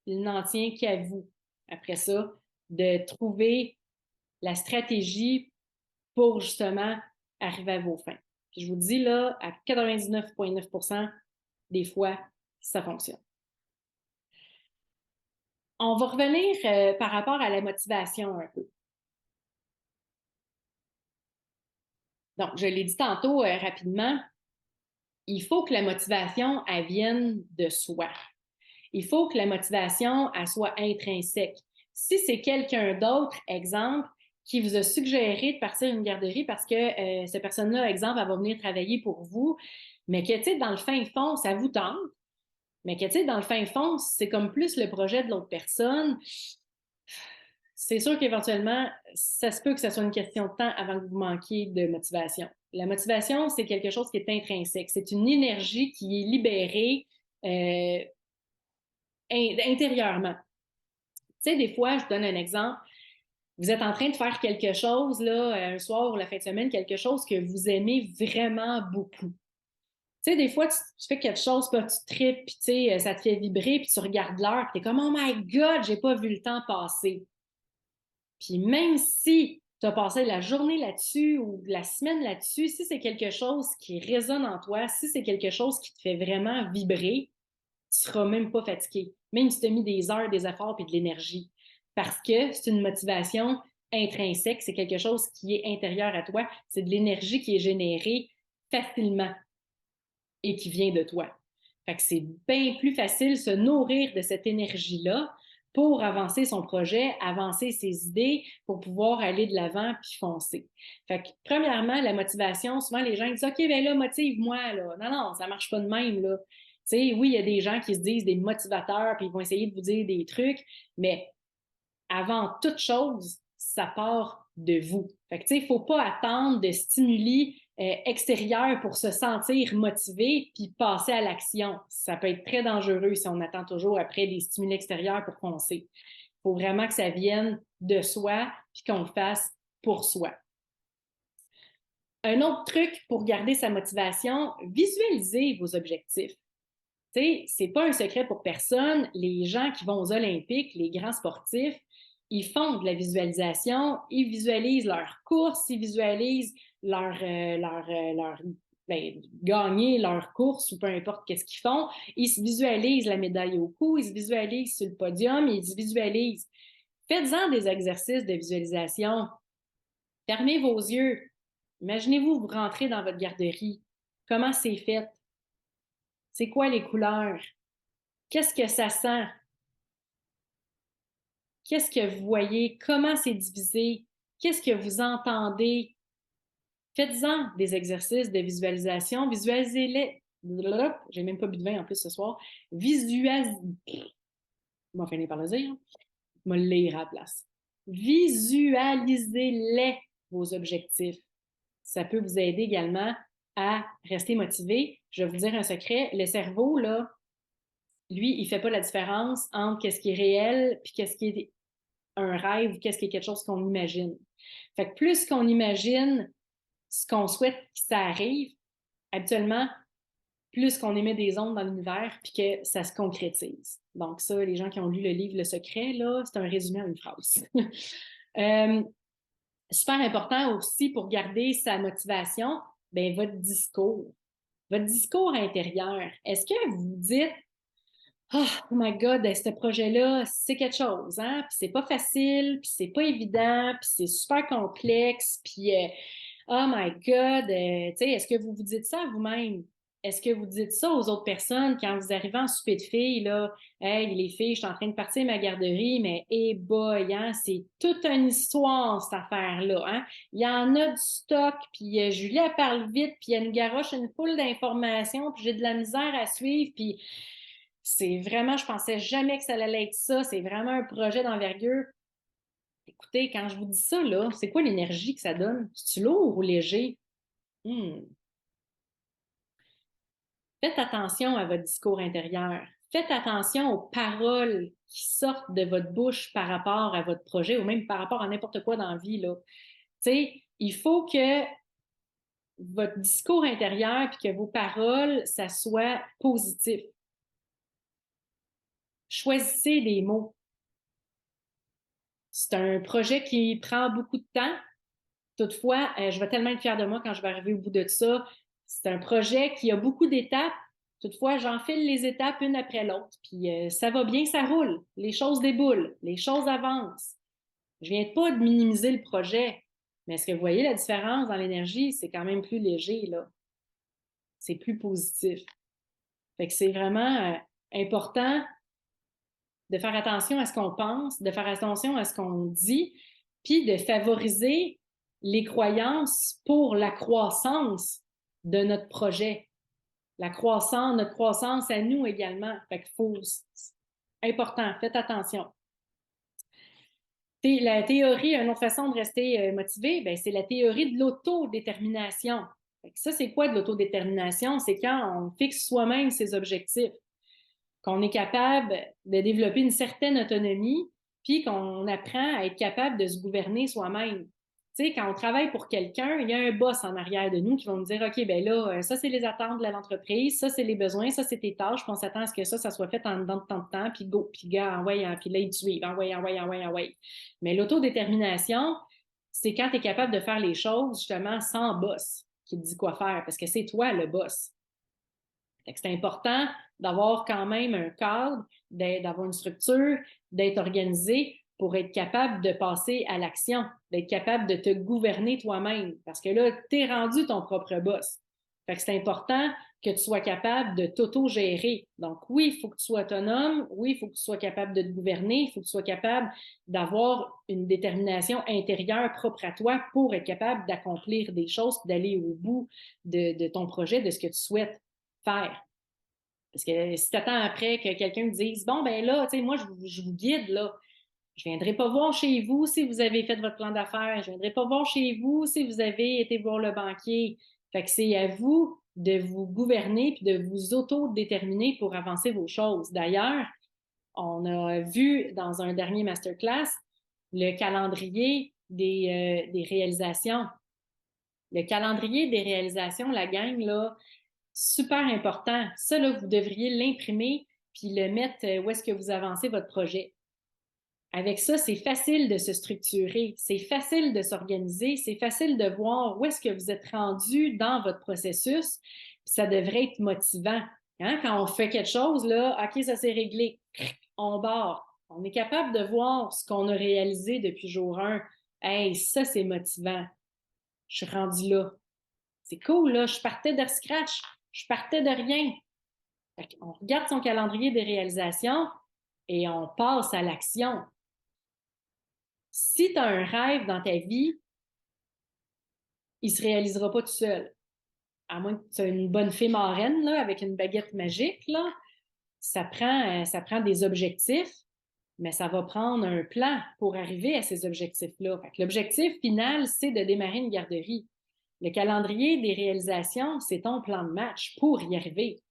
Il n'en tient qu'à vous, après ça, de trouver la stratégie pour justement arriver à vos fins. Puis je vous dis là, à 99,9% des fois, ça fonctionne. On va revenir par rapport à la motivation un peu. Donc, je l'ai dit tantôt rapidement, il faut que la motivation, elle vienne de soi. Il faut que la motivation, elle soit intrinsèque. Si c'est quelqu'un d'autre, exemple, qui vous a suggéré de partir à une garderie parce que cette personne-là, exemple, elle va venir travailler pour vous, mais que, tu sais, dans le fin fond, ça vous tente, mais que, tu sais, dans le fin fond, c'est comme plus le projet de l'autre personne, c'est sûr qu'éventuellement, ça se peut que ce soit une question de temps avant que vous manquiez de motivation. La motivation, c'est quelque chose qui est intrinsèque. C'est une énergie qui est libérée intérieurement. Tu sais, des fois, je vous donne un exemple. Vous êtes en train de faire quelque chose, là, un soir ou la fin de semaine, quelque chose que vous aimez vraiment beaucoup. Tu sais, des fois, tu fais quelque chose, puis tu tripes, puis tu sais, ça te fait vibrer, puis tu regardes l'heure, puis t'es comme « Oh my God, j'ai pas vu le temps passer! » Puis même si tu as passé la journée là-dessus ou la semaine là-dessus, si c'est quelque chose qui résonne en toi, si c'est quelque chose qui te fait vraiment vibrer, tu ne seras même pas fatigué, même si tu as mis des heures, des efforts et de l'énergie. Parce que c'est une motivation intrinsèque, c'est quelque chose qui est intérieur à toi, c'est de l'énergie qui est générée facilement et qui vient de toi. Fait que c'est bien plus facile de se nourrir de cette énergie-là pour avancer son projet, avancer ses idées, pour pouvoir aller de l'avant puis foncer. Fait que, premièrement, la motivation, souvent les gens disent « OK, ben là, motive-moi, là. » Non, non, ça marche pas de même, là. Tu sais, oui, il y a des gens qui se disent des motivateurs puis ils vont essayer de vous dire des trucs, mais avant toute chose, ça part de vous. Fait que, tu sais, il faut pas attendre de stimuli extérieurs pour se sentir motivé puis passer à l'action. Ça peut être très dangereux si on attend toujours après des stimuli extérieurs pour foncer. faut vraiment que ça vienne de soi puis qu'on le fasse pour soi. Un autre truc pour garder sa motivation, visualisez vos objectifs. Tu sais, c'est pas un secret pour personne. Les gens qui vont aux Olympiques, les grands sportifs, ils font de la visualisation, ils visualisent leurs courses, ils visualisent gagner leur course ou peu importe qu'est-ce qu'ils font. Ils se visualisent la médaille au cou, ils se visualisent sur le podium, ils se visualisent. Faites-en des exercices de visualisation. Fermez vos yeux. Imaginez-vous vous rentrez dans votre garderie. Comment c'est fait? C'est quoi les couleurs? Qu'est-ce que ça sent? Qu'est-ce que vous voyez? Comment c'est divisé? Qu'est-ce que vous entendez? Faites-en des exercices de visualisation. Visualisez-les. J'ai même pas bu de vin en plus ce soir. Visualisez. Je vais finir par le dire. Je vais le lire à la place. Visualisez-les vos objectifs. Ça peut vous aider également à rester motivé. Je vais vous dire un secret. Le cerveau, là, lui, il fait pas la différence entre qu'est-ce qui est réel puis qu'est-ce qui est un rêve ou qu'est-ce qui est quelque chose qu'on imagine. Fait que plus qu'on imagine ce qu'on souhaite que ça arrive, habituellement, plus qu'on émet des ondes dans l'univers puis que ça se concrétise. Donc ça, les gens qui ont lu le livre Le Secret, là, c'est un résumé en une phrase. Super important aussi pour garder sa motivation, bien, votre discours. Votre discours intérieur. Est-ce que vous dites oh my God, ce projet-là, c'est quelque chose, hein? Puis c'est pas facile, puis c'est pas évident, puis c'est super complexe, puis oh my God, tu sais, est-ce que vous vous dites ça à vous-même? Est-ce que vous dites ça aux autres personnes quand vous arrivez en souper de filles, là? Hey, les filles, je suis en train de partir ma garderie, mais hey boy, hein, c'est toute une histoire, cette affaire-là, hein? Il y en a du stock, puis Julie, elle parle vite, puis elle nous garoche une foule d'informations, puis j'ai de la misère à suivre, puis c'est vraiment, je pensais jamais que ça allait être ça. C'est vraiment un projet d'envergure. Écoutez, quand je vous dis ça, là, c'est quoi l'énergie que ça donne? C'est-tu lourd ou léger? Faites attention à votre discours intérieur. Faites attention aux paroles qui sortent de votre bouche par rapport à votre projet ou même par rapport à n'importe quoi dans la vie, là. Tu sais, il faut que votre discours intérieur puis que vos paroles, ça soit positif. Choisissez des mots. C'est un projet qui prend beaucoup de temps. Toutefois, je vais tellement être fière de moi quand je vais arriver au bout de ça. C'est un projet qui a beaucoup d'étapes. Toutefois, j'enfile les étapes une après l'autre. Puis ça va bien, ça roule. Les choses déboulent, les choses avancent. Je viens pas de minimiser le projet. Mais est-ce que vous voyez la différence dans l'énergie? C'est quand même plus léger, là. C'est plus positif. Fait que c'est vraiment important de faire attention à ce qu'on pense, de faire attention à ce qu'on dit, puis de favoriser les croyances pour la croissance de notre projet. La croissance, notre croissance à nous également. Fait qu'il faut, important, faites attention. La théorie, une autre façon de rester motivé, ben, c'est la théorie de l'autodétermination. Ça, c'est quoi de l'autodétermination? C'est quand on fixe soi-même ses objectifs, qu'on est capable de développer une certaine autonomie, puis qu'on apprend à être capable de se gouverner soi-même. Tu sais, quand on travaille pour quelqu'un, il y a un boss en arrière de nous qui va nous dire, OK, ben là, ça, c'est les attentes de l'entreprise, ça, c'est les besoins, ça, c'est tes tâches, puis on s'attend à ce que ça soit fait en dedans de tant de temps, puis go, puis gars, envoie, puis là, ils suivent, envoie. Mais l'autodétermination, c'est quand tu es capable de faire les choses, justement, sans boss qui te dit quoi faire, parce que c'est toi le boss. C'est important d'avoir quand même un cadre, d'avoir une structure, d'être organisé pour être capable de passer à l'action, d'être capable de te gouverner toi-même. Parce que là, tu es rendu ton propre boss. Fait que c'est important que tu sois capable de t'auto-gérer. Donc oui, il faut que tu sois autonome, oui, il faut que tu sois capable de te gouverner, il faut que tu sois capable d'avoir une détermination intérieure propre à toi pour être capable d'accomplir des choses, d'aller au bout de ton projet, de ce que tu souhaites faire. Parce que si tu attends après que quelqu'un te dise bon, ben là, tu sais, moi, je vous guide, là. Je ne viendrai pas voir chez vous si vous avez fait votre plan d'affaires. Je ne viendrai pas voir chez vous si vous avez été voir le banquier. Fait que c'est à vous de vous gouverner puis de vous auto-déterminer pour avancer vos choses. D'ailleurs, On a vu dans un dernier masterclass le calendrier des réalisations. Le calendrier des réalisations, la gang, là, super important. Ça, là, vous devriez l'imprimer puis le mettre où est-ce que vous avancez votre projet. Avec ça, c'est facile de se structurer, c'est facile de s'organiser, c'est facile de voir où est-ce que vous êtes rendu dans votre processus. Puis ça devrait être motivant. Hein? Quand on fait quelque chose, là, OK, ça s'est réglé, on barre. On est capable de voir ce qu'on a réalisé depuis jour 1. Hey, ça, c'est motivant. Je suis rendu là. C'est cool, là. Je partais de scratch. Je partais de rien. On regarde son calendrier des réalisations et on passe à l'action. Si tu as un rêve dans ta vie, il ne se réalisera pas tout seul. À moins que tu aies une bonne fée marraine là, avec une baguette magique, là, ça prend des objectifs, mais ça va prendre un plan pour arriver à ces objectifs-là. L'objectif final, c'est de démarrer une garderie. Le calendrier des réalisations, c'est ton plan de match pour y arriver.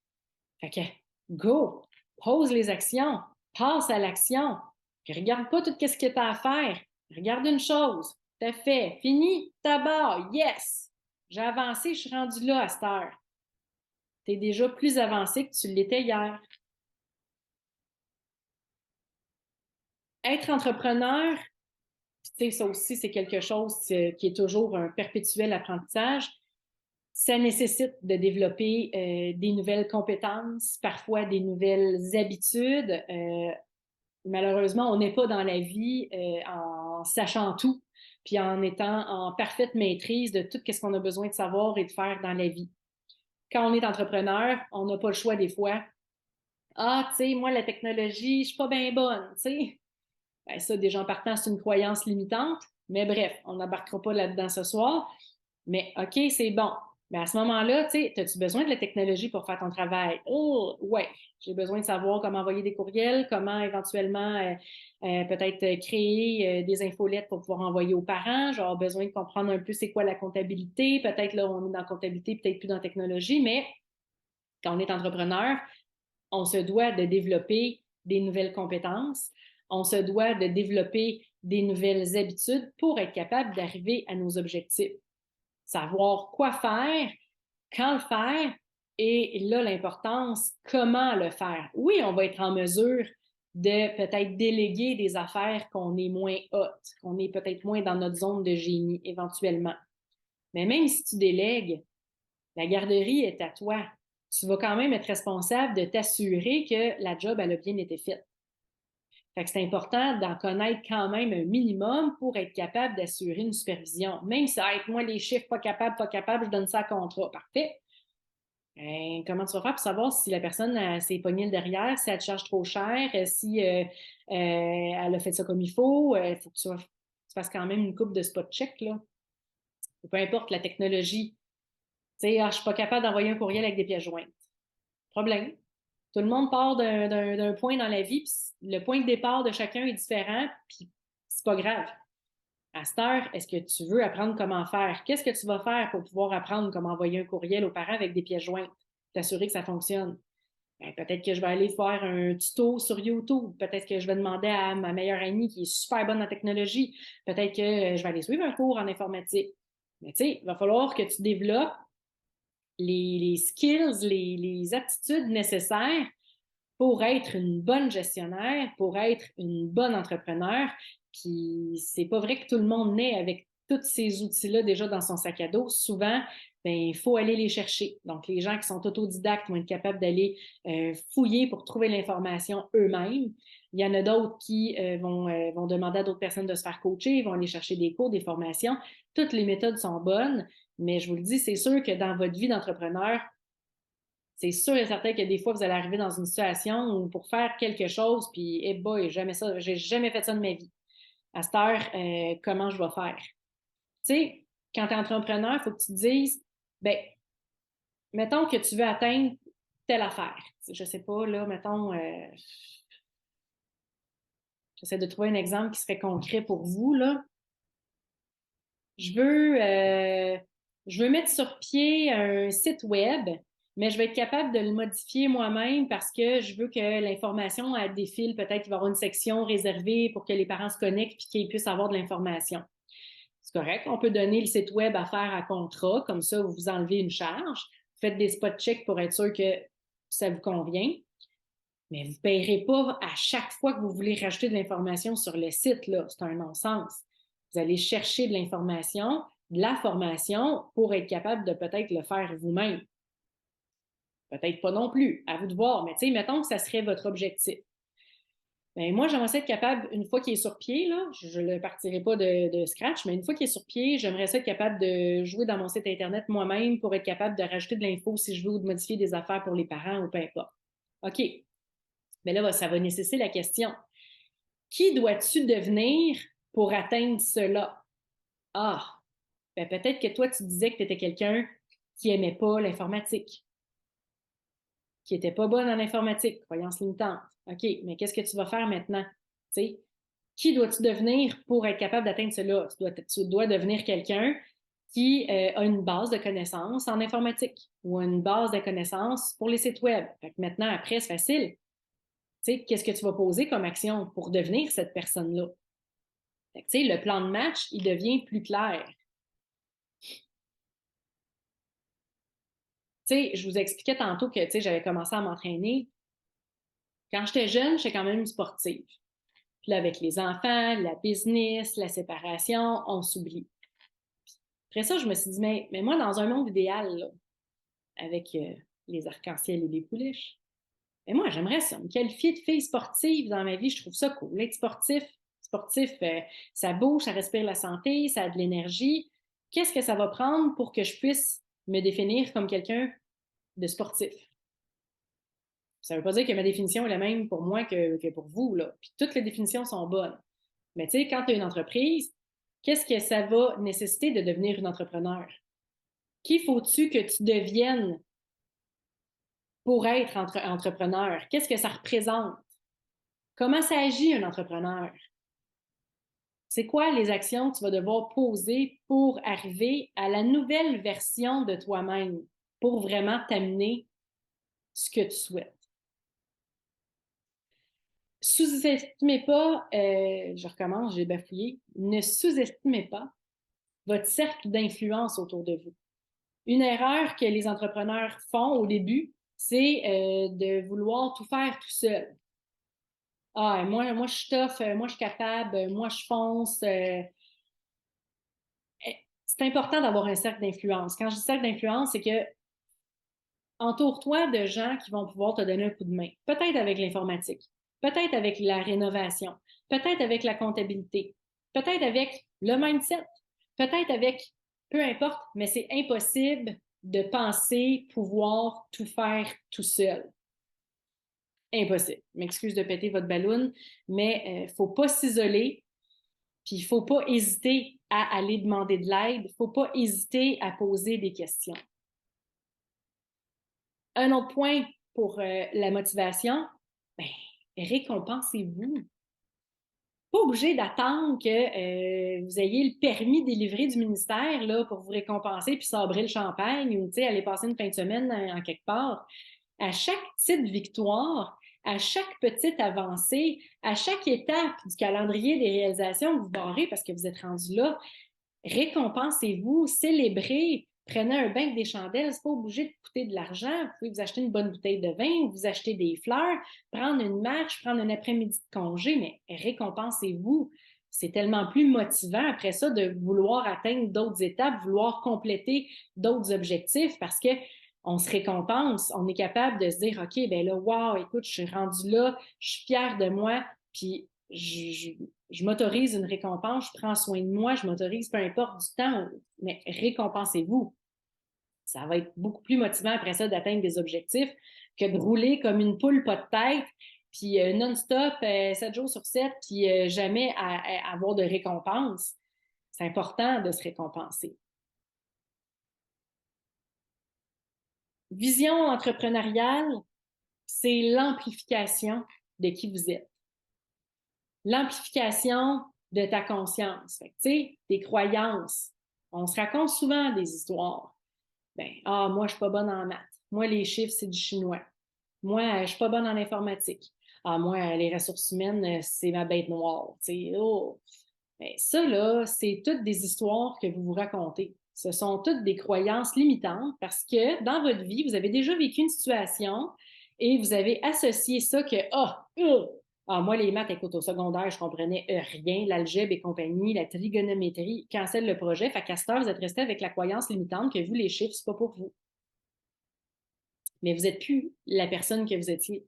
Fait que, go! Pose les actions, passe à l'action, puis regarde pas tout ce que tu as à faire. Regarde une chose, t'as fait, fini, ta barre, yes! J'ai avancé, je suis rendu là à cette heure. Tu es déjà plus avancé que tu l'étais hier. Être entrepreneur, tu sais, ça aussi, c'est quelque chose qui est toujours un perpétuel apprentissage. Ça nécessite de développer des nouvelles compétences, parfois des nouvelles habitudes. Malheureusement, on n'est pas dans la vie en sachant tout, puis en étant en parfaite maîtrise de tout ce qu'on a besoin de savoir et de faire dans la vie. Quand on est entrepreneur, on n'a pas le choix des fois. Ah, tu sais, moi, la technologie, je suis pas bien bonne, tu sais. Ben, ça, déjà en partant, c'est une croyance limitante. Mais bref, on n'embarquera pas là-dedans ce soir. Mais OK, c'est bon. Mais à ce moment-là, tu sais, as-tu besoin de la technologie pour faire ton travail? Oh, ouais. J'ai besoin de savoir comment envoyer des courriels, comment éventuellement peut-être créer des infolettes pour pouvoir envoyer aux parents. J'aurai besoin de comprendre un peu c'est quoi la comptabilité. Peut-être là, on est dans la comptabilité, peut-être plus dans la technologie, mais quand on est entrepreneur, on se doit de développer des nouvelles compétences. On se doit de développer des nouvelles habitudes pour être capable d'arriver à nos objectifs. Savoir quoi faire, quand le faire, et là, l'importance, comment le faire. Oui, on va être en mesure de peut-être déléguer des affaires qu'on est moins hautes, qu'on est peut-être moins dans notre zone de génie éventuellement. Mais même si tu délègues, la garderie est à toi. Tu vas quand même être responsable de t'assurer que la job, elle a bien été faite. Fait que c'est important d'en connaître quand même un minimum pour être capable d'assurer une supervision. Même si, hey, moi, les chiffres, pas capable, je donne ça à contrat. Parfait. Comment tu vas faire pour savoir si la personne s'est pognée le derrière, si elle te charge trop cher, si elle a fait ça comme il faut? Il faut que tu fasses quand même une coupe de spot check, là. Peu importe la technologie. Tu sais, je suis pas capable d'envoyer un courriel avec des pièces jointes. Problème. Tout le monde part d'un point dans la vie, puis le point de départ de chacun est différent, puis c'est pas grave. À cette heure, est-ce que tu veux apprendre comment faire? Qu'est-ce que tu vas faire pour pouvoir apprendre comment envoyer un courriel aux parents avec des pièces jointes? T'assurer que ça fonctionne. Ben, peut-être que je vais aller faire un tuto sur YouTube. Peut-être que je vais demander à ma meilleure amie qui est super bonne en technologie. Peut-être que je vais aller suivre un cours en informatique. Mais tu sais, il va falloir que tu développes les skills, les aptitudes nécessaires pour être une bonne gestionnaire, pour être une bonne entrepreneur. Puis c'est pas vrai que tout le monde naît avec tous ces outils-là déjà dans son sac à dos. Souvent, ben, il faut aller les chercher. Donc, les gens qui sont autodidactes vont être capables d'aller fouiller pour trouver l'information eux-mêmes. Il y en a d'autres qui vont demander à d'autres personnes de se faire coacher, vont aller chercher des cours, des formations. Toutes les méthodes sont bonnes, mais je vous le dis, c'est sûr que dans votre vie d'entrepreneur, c'est sûr et certain que des fois, vous allez arriver dans une situation où pour faire quelque chose, puis, eh boy, jamais ça, j'ai jamais fait ça de ma vie. À cette heure, comment je vais faire? Tu sais, quand tu es entrepreneur, il faut que tu te dises, ben, mettons que tu veux atteindre telle affaire. Je sais pas, là, mettons, j'essaie de trouver un exemple qui serait concret pour vous, là. Je veux, je veux mettre sur pied un site web mais je vais être capable de le modifier moi-même parce que je veux que l'information elle défile. Peut-être qu'il va y avoir une section réservée pour que les parents se connectent et qu'ils puissent avoir de l'information. C'est correct. On peut donner le site web à faire à contrat. Comme ça, vous enlevez une charge. Vous faites des spot checks pour être sûr que ça vous convient. Mais vous ne payerez pas à chaque fois que vous voulez rajouter de l'information sur le site, là. C'est un non-sens. Vous allez chercher de l'information, de la formation pour être capable de peut-être le faire vous-même. Peut-être pas non plus, à vous de voir, mais tu sais, mettons que ça serait votre objectif. Ben, moi, j'aimerais ça être capable, une fois qu'il est sur pied, là, je ne le partirai pas de scratch, mais une fois qu'il est sur pied, j'aimerais ça être capable de jouer dans mon site Internet moi-même pour être capable de rajouter de l'info si je veux ou de modifier des affaires pour les parents ou peu importe. OK. Mais là, ça va nécessiter la question. Qui dois-tu devenir pour atteindre cela? Ah, ben peut-être que toi, tu disais que tu étais quelqu'un qui n'aimait pas l'informatique, qui n'était pas bonne en informatique, croyance limitante. OK, mais qu'est-ce que tu vas faire maintenant? T'sais, qui dois-tu devenir pour être capable d'atteindre cela? Tu dois devenir quelqu'un qui a une base de connaissances en informatique ou une base de connaissances pour les sites web. Fait que maintenant, après, c'est facile. Qu'est-ce que tu vas poser comme action pour devenir cette personne-là? Le plan de match, il devient plus clair. Je vous expliquais tantôt que j'avais commencé à m'entraîner. Quand j'étais jeune, j'étais quand même sportive. Puis là, avec les enfants, la business, la séparation, on s'oublie. Après ça, je me suis dit, mais moi, dans un monde idéal, là, avec les arcs-en-ciel et les pouliches, mais moi, j'aimerais ça, me qualifier de fille sportive dans ma vie, je trouve ça cool. Être sportif, ça bouge, ça respire la santé, ça a de l'énergie. Qu'est-ce que ça va prendre pour que je puisse me définir comme quelqu'un de sportif? Ça ne veut pas dire que ma définition est la même pour moi que pour vous, là. Puis toutes les définitions sont bonnes. Mais tu sais, quand tu as une entreprise, qu'est-ce que ça va nécessiter de devenir une entrepreneur? Qui faut-tu que tu deviennes pour être entrepreneur? Qu'est-ce que ça représente? Comment ça agit un entrepreneur? C'est quoi les actions que tu vas devoir poser pour arriver à la nouvelle version de toi-même, pour vraiment t'amener ce que tu souhaites? Sous-estimez pas, je recommence, j'ai bafouillé, ne sous-estimez pas votre cercle d'influence autour de vous. Une erreur que les entrepreneurs font au début, c'est de vouloir tout faire tout seul. Ah, moi, je suis tough, moi, je suis capable, moi, je fonce. C'est important d'avoir un cercle d'influence. Quand je dis cercle d'influence, c'est que entoure-toi de gens qui vont pouvoir te donner un coup de main. Peut-être avec l'informatique, peut-être avec la rénovation, peut-être avec la comptabilité, peut-être avec le mindset, peut-être avec, peu importe, mais c'est impossible de penser pouvoir tout faire tout seul. Impossible. M'excuse de péter votre ballon, mais il ne faut pas s'isoler, puis il ne faut pas hésiter à aller demander de l'aide, il ne faut pas hésiter à poser des questions. Un autre point pour la motivation, ben, récompensez-vous. Pas obligé d'attendre que vous ayez le permis délivré du ministère là, pour vous récompenser puis sabrer le champagne ou aller passer une fin de semaine en quelque part. À chaque petite victoire, à chaque petite avancée, à chaque étape du calendrier des réalisations que vous barrez parce que vous êtes rendu là, récompensez-vous, célébrez, prenez un bain des chandelles, c'est pas obligé de coûter de l'argent. Vous pouvez vous acheter une bonne bouteille de vin, vous acheter des fleurs, prendre une marche, prendre un après-midi de congé, mais récompensez-vous. C'est tellement plus motivant après ça de vouloir atteindre d'autres étapes, vouloir compléter d'autres objectifs parce que on se récompense, on est capable de se dire, OK, ben là, wow, écoute, je suis rendu là, je suis fière de moi, puis je m'autorise une récompense, je prends soin de moi, je m'autorise, peu importe du temps, mais récompensez-vous. Ça va être beaucoup plus motivant après ça d'atteindre des objectifs que de rouler comme une poule pas de tête, puis non-stop, 7 jours sur 7, puis jamais à avoir de récompense. C'est important de se récompenser. Vision entrepreneuriale, c'est l'amplification de qui vous êtes. L'amplification de ta conscience. Fait que, tu sais, tes croyances. On se raconte souvent des histoires. Ben, ah, moi, je suis pas bonne en maths. Moi, les chiffres, c'est du chinois. Moi, je suis pas bonne en informatique. Ah, moi, les ressources humaines, c'est ma bête noire. Tu sais, oh. Ben, ça, là, c'est toutes des histoires que vous vous racontez. Ce sont toutes des croyances limitantes parce que dans votre vie, vous avez déjà vécu une situation et vous avez associé ça que, moi, les maths, écoute, au secondaire, je comprenais rien, l'algèbre et compagnie, la trigonométrie, cancelle le projet. Fait qu'à cette heure, vous êtes resté avec la croyance limitante que vous, les chiffres, c'est pas pour vous. Mais vous n'êtes plus la personne que vous étiez.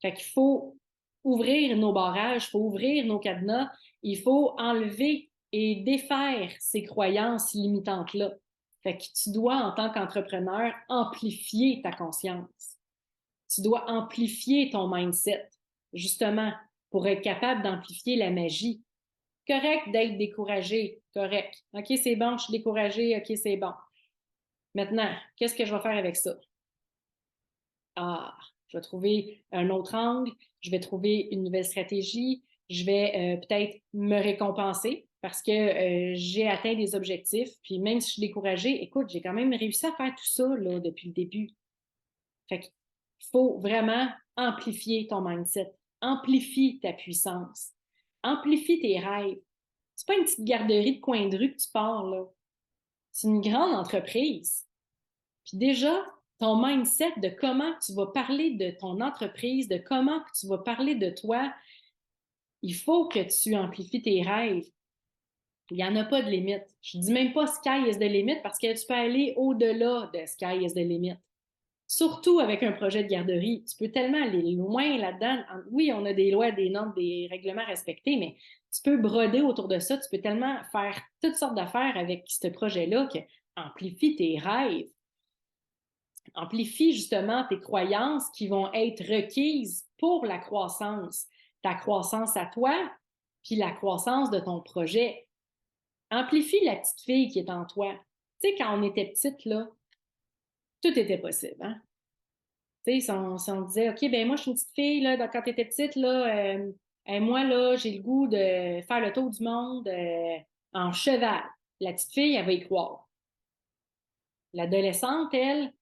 Fait qu'il faut ouvrir nos barrages, il faut ouvrir nos cadenas, il faut enlever et défaire ces croyances limitantes-là. Fait que tu dois, en tant qu'entrepreneur, amplifier ta conscience. Tu dois amplifier ton mindset, justement, pour être capable d'amplifier la magie. Correct d'être découragé, correct. OK, c'est bon, je suis découragé, OK, c'est bon. Maintenant, qu'est-ce que je vais faire avec ça? Ah, je vais trouver un autre angle, je vais trouver une nouvelle stratégie, je vais peut-être me récompenser parce que j'ai atteint des objectifs. Puis même si je suis découragée, écoute, j'ai quand même réussi à faire tout ça là, depuis le début. Fait qu'il faut vraiment amplifier ton mindset, amplifie ta puissance, amplifie tes rêves. C'est pas une petite garderie de coin de rue que tu pars, là. C'est une grande entreprise. Puis déjà, ton mindset de comment tu vas parler de ton entreprise, de comment tu vas parler de toi, il faut que tu amplifies tes rêves. Il n'y en a pas de limite. Je ne dis même pas sky is the limit parce que tu peux aller au-delà de sky is the limit. Surtout avec un projet de garderie. Tu peux tellement aller loin là-dedans. Oui, on a des lois, des normes, des règlements respectés, mais tu peux broder autour de ça. Tu peux tellement faire toutes sortes d'affaires avec ce projet-là que amplifie tes rêves. Amplifie justement tes croyances qui vont être requises pour la croissance. Ta croissance à toi, puis la croissance de ton projet. Amplifie la petite fille qui est en toi. Tu sais, quand on était petite, là, tout était possible, hein? Tu sais, si on disait, OK, ben moi, je suis une petite fille, là, quand tu étais petite, là, moi, là, j'ai le goût de faire le tour du monde en cheval. La petite fille, elle va y croire. L'adolescente, elle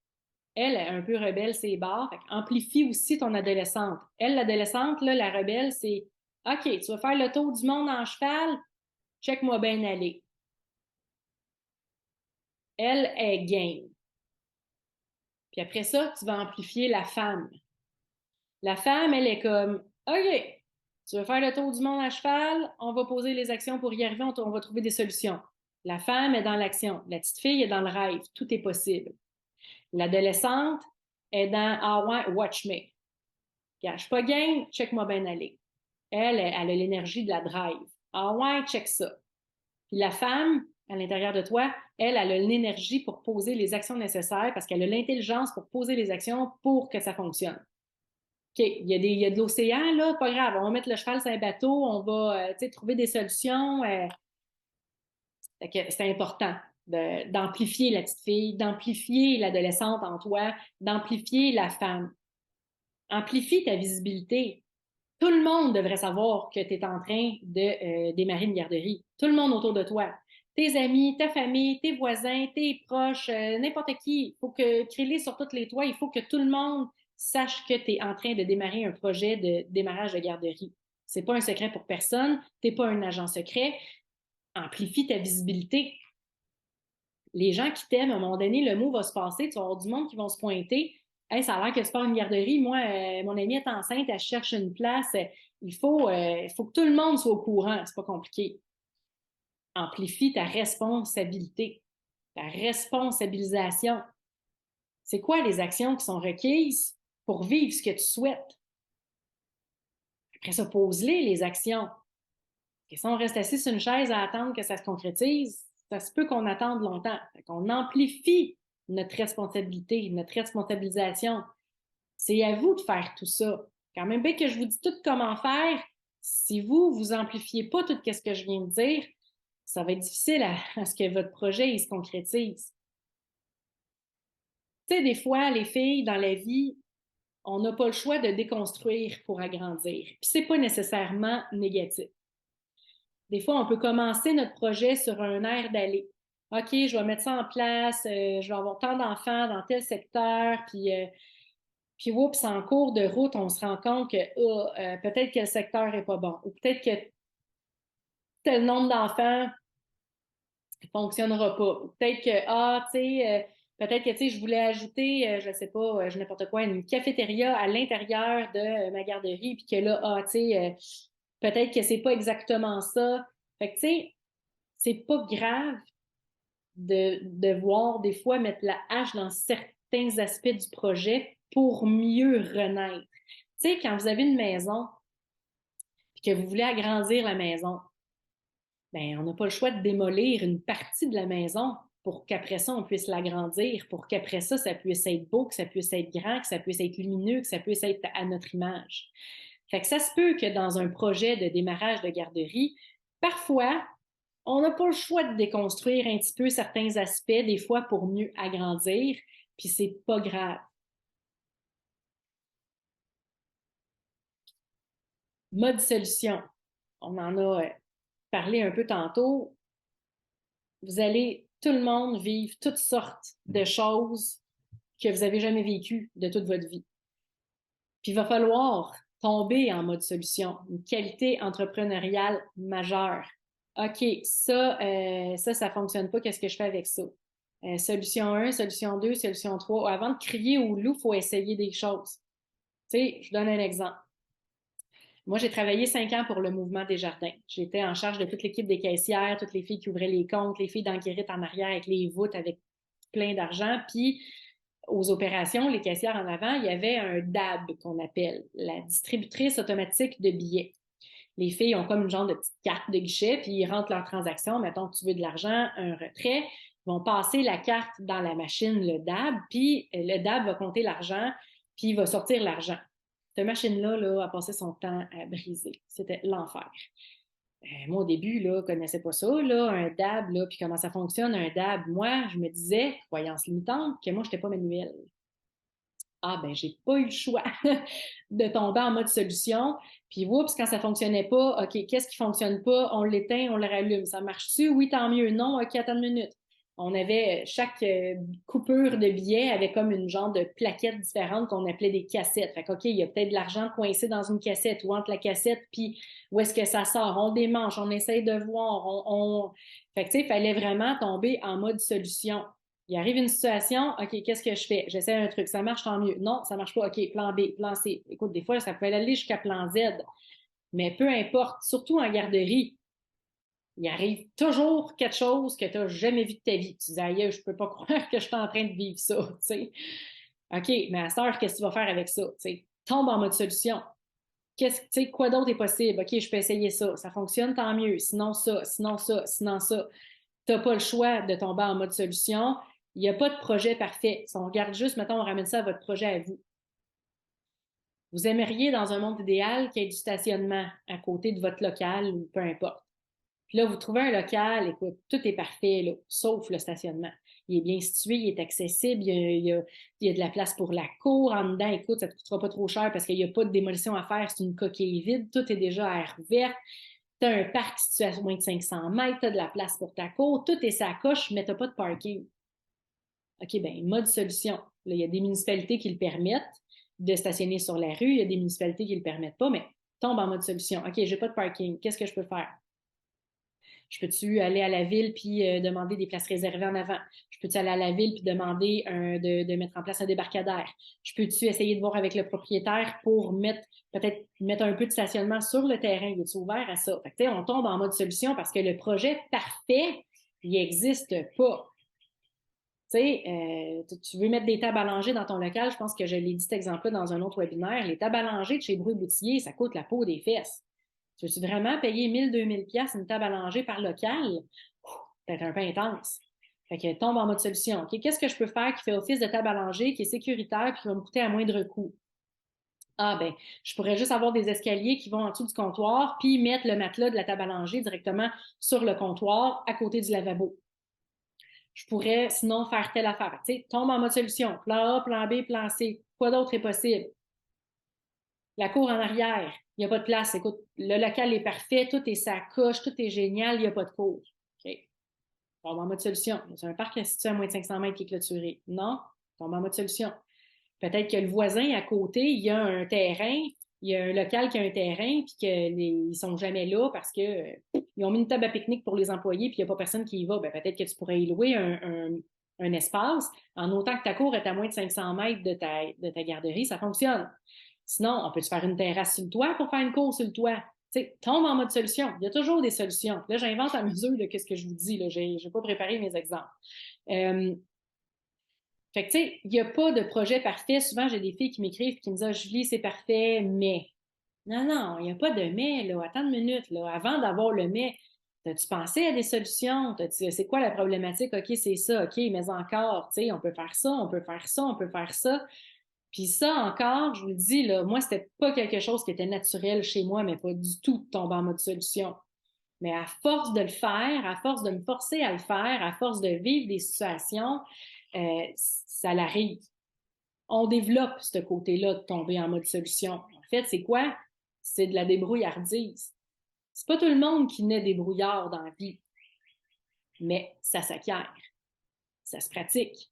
est un peu rebelle, c'est barres. Amplifie aussi ton adolescente. Elle, l'adolescente, là, la rebelle, c'est OK, tu vas faire le tour du monde en cheval, check-moi bien aller. Elle est game. Puis après ça, tu vas amplifier la femme. La femme, elle est comme OK, tu veux faire le tour du monde à cheval, on va poser les actions pour y arriver, on va trouver des solutions. La femme est dans l'action. La petite fille est dans le rêve. Tout est possible. L'adolescente est dans ah ouais, watch me. Je suis pas game, check-moi bien aller. Elle a l'énergie de la drive. Ah ouais, check ça. Puis la femme, à l'intérieur de toi, elle a l'énergie pour poser les actions nécessaires parce qu'elle a l'intelligence pour poser les actions pour que ça fonctionne. OK, il y a de l'océan, là, pas grave, on va mettre le cheval sur un bateau, on va trouver des solutions. C'est important d'amplifier la petite fille, d'amplifier l'adolescente en toi, d'amplifier la femme. Amplifie ta visibilité. Tout le monde devrait savoir que tu es en train de démarrer une garderie. Tout le monde autour de toi. Tes amis, ta famille, tes voisins, tes proches, n'importe qui. Il faut que créer sur tous les toits. Il faut que tout le monde sache que tu es en train de démarrer un projet de démarrage de garderie. C'est pas un secret pour personne. Tu n'es pas un agent secret. Amplifie ta visibilité. Les gens qui t'aiment, à un moment donné, le mot va se passer. Tu vas avoir du monde qui vont se pointer. Hey, ça a l'air que tu pars une garderie. Moi, mon amie est enceinte, elle cherche une place. Il faut que tout le monde soit au courant. C'est pas compliqué. Amplifie ta responsabilité, ta responsabilisation. C'est quoi les actions qui sont requises pour vivre ce que tu souhaites? Après ça, pose-les, les actions. Et si on reste assis sur une chaise à attendre que ça se concrétise, ça se peut qu'on attende longtemps. On amplifie notre responsabilité, notre responsabilisation. C'est à vous de faire tout ça. Quand même bien que je vous dis tout comment faire, si vous amplifiez pas tout ce que je viens de dire, ça va être difficile à ce que votre projet il se concrétise. Tu sais, des fois, les filles, dans la vie, on n'a pas le choix de déconstruire pour agrandir. Puis c'est pas nécessairement négatif. Des fois, on peut commencer notre projet sur un air d'aller. OK, je vais mettre ça en place, je vais avoir tant d'enfants dans tel secteur, puis oups, en cours de route, on se rend compte que peut-être que le secteur n'est pas bon, ou peut-être que tel nombre d'enfants ne fonctionnera pas. Ou peut-être que, tu sais, peut-être que, tu sais, je voulais ajouter, je ne sais pas, je n'importe quoi, une cafétéria à l'intérieur de ma garderie, puis que là, tu sais, peut-être que c'est pas exactement ça. Fait que, tu sais, c'est pas grave de voir des fois mettre la hache dans certains aspects du projet pour mieux renaître. Tu sais, quand vous avez une maison et que vous voulez agrandir la maison, ben, on n'a pas le choix de démolir une partie de la maison pour qu'après ça, on puisse l'agrandir, pour qu'après ça, ça puisse être beau, que ça puisse être grand, que ça puisse être lumineux, que ça puisse être à notre image. Fait que ça se peut que dans un projet de démarrage de garderie, parfois, on n'a pas le choix de déconstruire un petit peu certains aspects, des fois pour mieux agrandir, puis c'est pas grave. Mode solution. On en a parlé un peu tantôt. Vous allez, tout le monde, vivre toutes sortes de choses que vous n'avez jamais vécues de toute votre vie. Puis il va falloir tomber en mode solution, une qualité entrepreneuriale majeure. OK, ça fonctionne pas, qu'est-ce que je fais avec ça? Solution 1, solution 2, solution 3. Avant de crier au loup, il faut essayer des choses. Tu sais, je donne un exemple. Moi, j'ai travaillé 5 ans pour le Mouvement des Jardins. J'étais en charge de toute l'équipe des caissières, toutes les filles qui ouvraient les comptes, les filles d'enquérite en arrière avec les voûtes, avec plein d'argent. Puis, aux opérations, les caissières en avant, il y avait un DAB qu'on appelle, la distributrice automatique de billets. Les filles ont comme une genre de petite carte de guichet, puis ils rentrent leur transaction. Mettons que tu veux de l'argent, un retrait. Ils vont passer la carte dans la machine, le DAB, puis le DAB va compter l'argent, puis il va sortir l'argent. Cette machine-là là, a passé son temps à briser. C'était l'enfer. Moi, au début, là, je ne connaissais pas ça, là, un DAB, là, puis comment ça fonctionne, un DAB. Moi, je me disais, croyance limitante, que moi, je n'étais pas manuel. Ah, ben, j'ai pas eu le choix de tomber en mode solution. Puis, oups, quand ça fonctionnait pas, OK, qu'est-ce qui fonctionne pas? On l'éteint, on le rallume. Ça marche-tu? Oui, tant mieux. Non, OK, attends une minute. On avait chaque coupure de billets avait comme une genre de plaquette différente qu'on appelait des cassettes. Fait qu'OK, il y a peut-être de l'argent coincé dans une cassette ou entre la cassette, puis où est-ce que ça sort? On démange, on essaye de voir. Fait que, tu sais, il fallait vraiment tomber en mode solution. Il arrive une situation, OK, qu'est-ce que je fais? J'essaie un truc, ça marche, tant mieux. Non, ça marche pas. OK, plan B, plan C. Écoute, des fois, ça peut aller jusqu'à plan Z. Mais peu importe, surtout en garderie, il arrive toujours quelque chose que tu n'as jamais vu de ta vie. Tu dis, aïe, je peux pas croire que je suis en train de vivre ça, tu sais. OK, mais à cette heure, qu'est-ce que tu vas faire avec ça? Tu sais, tombe en mode solution. Quoi d'autre est possible? OK, je peux essayer ça. Ça fonctionne, tant mieux. Sinon ça, sinon ça, sinon ça. Tu n'as pas le choix de tomber en mode solution. Il n'y a pas de projet parfait. Si on regarde juste, mettons, on ramène ça à votre projet à vous. Vous aimeriez, dans un monde idéal, qu'il y ait du stationnement à côté de votre local ou peu importe. Puis là, vous trouvez un local, écoute, tout est parfait, là, sauf le stationnement. Il est bien situé, il est accessible, il y a de la place pour la cour en dedans. Écoute, ça ne te coûtera pas trop cher parce qu'il n'y a pas de démolition à faire, c'est une coquille vide, tout est déjà à air ouverte. Tu as un parc situé à moins de 500 mètres, tu as de la place pour ta cour, tout est sa coche, mais tu n'as pas de parking. OK, bien, mode solution. Là, il y a des municipalités qui le permettent de stationner sur la rue, il y a des municipalités qui ne le permettent pas, mais tombe en mode solution. OK, j'ai pas de parking, qu'est-ce que je peux faire? Je peux-tu aller à la ville puis demander des places réservées en avant? Je peux-tu aller à la ville puis demander de mettre en place un débarcadère? Je peux-tu essayer de voir avec le propriétaire pour peut-être mettre un peu de stationnement sur le terrain? Il est ouvert à ça? Fait que, on tombe en mode solution parce que le projet parfait, il n'existe pas. Tu veux mettre des tables à langer dans ton local, je pense que je l'ai dit cet exemple-là dans un autre webinaire. Les tables à langer de chez Brouille Boutillier, ça coûte la peau des fesses. Tu veux-tu vraiment payer 1000-2000$ une table à langer par local? Peut-être un peu intense. Fait que tombe en mode solution. OK, qu'est-ce que je peux faire qui fait office de table à langer, qui est sécuritaire et qui va me coûter à moindre coût? Ah, ben, je pourrais juste avoir des escaliers qui vont en dessous du comptoir, puis mettre le matelas de la table à langer directement sur le comptoir à côté du lavabo. Je pourrais sinon faire telle affaire. Tu sais, tombe en mode solution. Plan A, plan B, plan C. Quoi d'autre est possible? La cour en arrière, il n'y a pas de place. Écoute, le local est parfait, tout est sa coche, tout est génial, il n'y a pas de cour. OK. tombe en mode solution. C'est un parc situé à moins de 500 mètres qui est clôturé. Non, tombe en mode solution. Peut-être que le voisin à côté, il y a un terrain, il y a un local qui a un terrain, puis qu'ils ne sont jamais là parce qu'ils ont mis une table à pique-nique pour les employés, puis il n'y a pas personne qui y va. Peut-être que tu pourrais y louer un espace, en autant que ta cour est à moins de 500 mètres de ta garderie, ça fonctionne. Sinon, on peut se faire une terrasse sur le toit pour faire une cour sur le toit. T'sais, tombe en mode solution. Il y a toujours des solutions. Là, j'invente à mesure de ce que je vous dis. Je n'ai pas préparé mes exemples. Fait que, tu sais, il n'y a pas de projet parfait. Souvent, j'ai des filles qui m'écrivent et qui me disent « Ah, Julie, c'est parfait, mais… » Non, non, il n'y a pas de mais, là. Attends une minute, là. Avant d'avoir le mais, as-tu pensé à des solutions? C'est quoi la problématique? OK, c'est ça. OK, mais encore, tu sais, on peut faire ça, on peut faire ça, on peut faire ça. Puis ça encore, je vous le dis, là, moi, c'était pas quelque chose qui était naturel chez moi, mais pas du tout de tomber en mode solution. Mais à force de le faire, à force de me forcer à le faire, à force de vivre des situations, ça l'arrive. On développe ce côté-là de tomber en mode solution. En fait, c'est quoi? C'est de la débrouillardise. C'est pas tout le monde qui naît débrouillard dans la vie, mais ça s'acquiert, ça se pratique.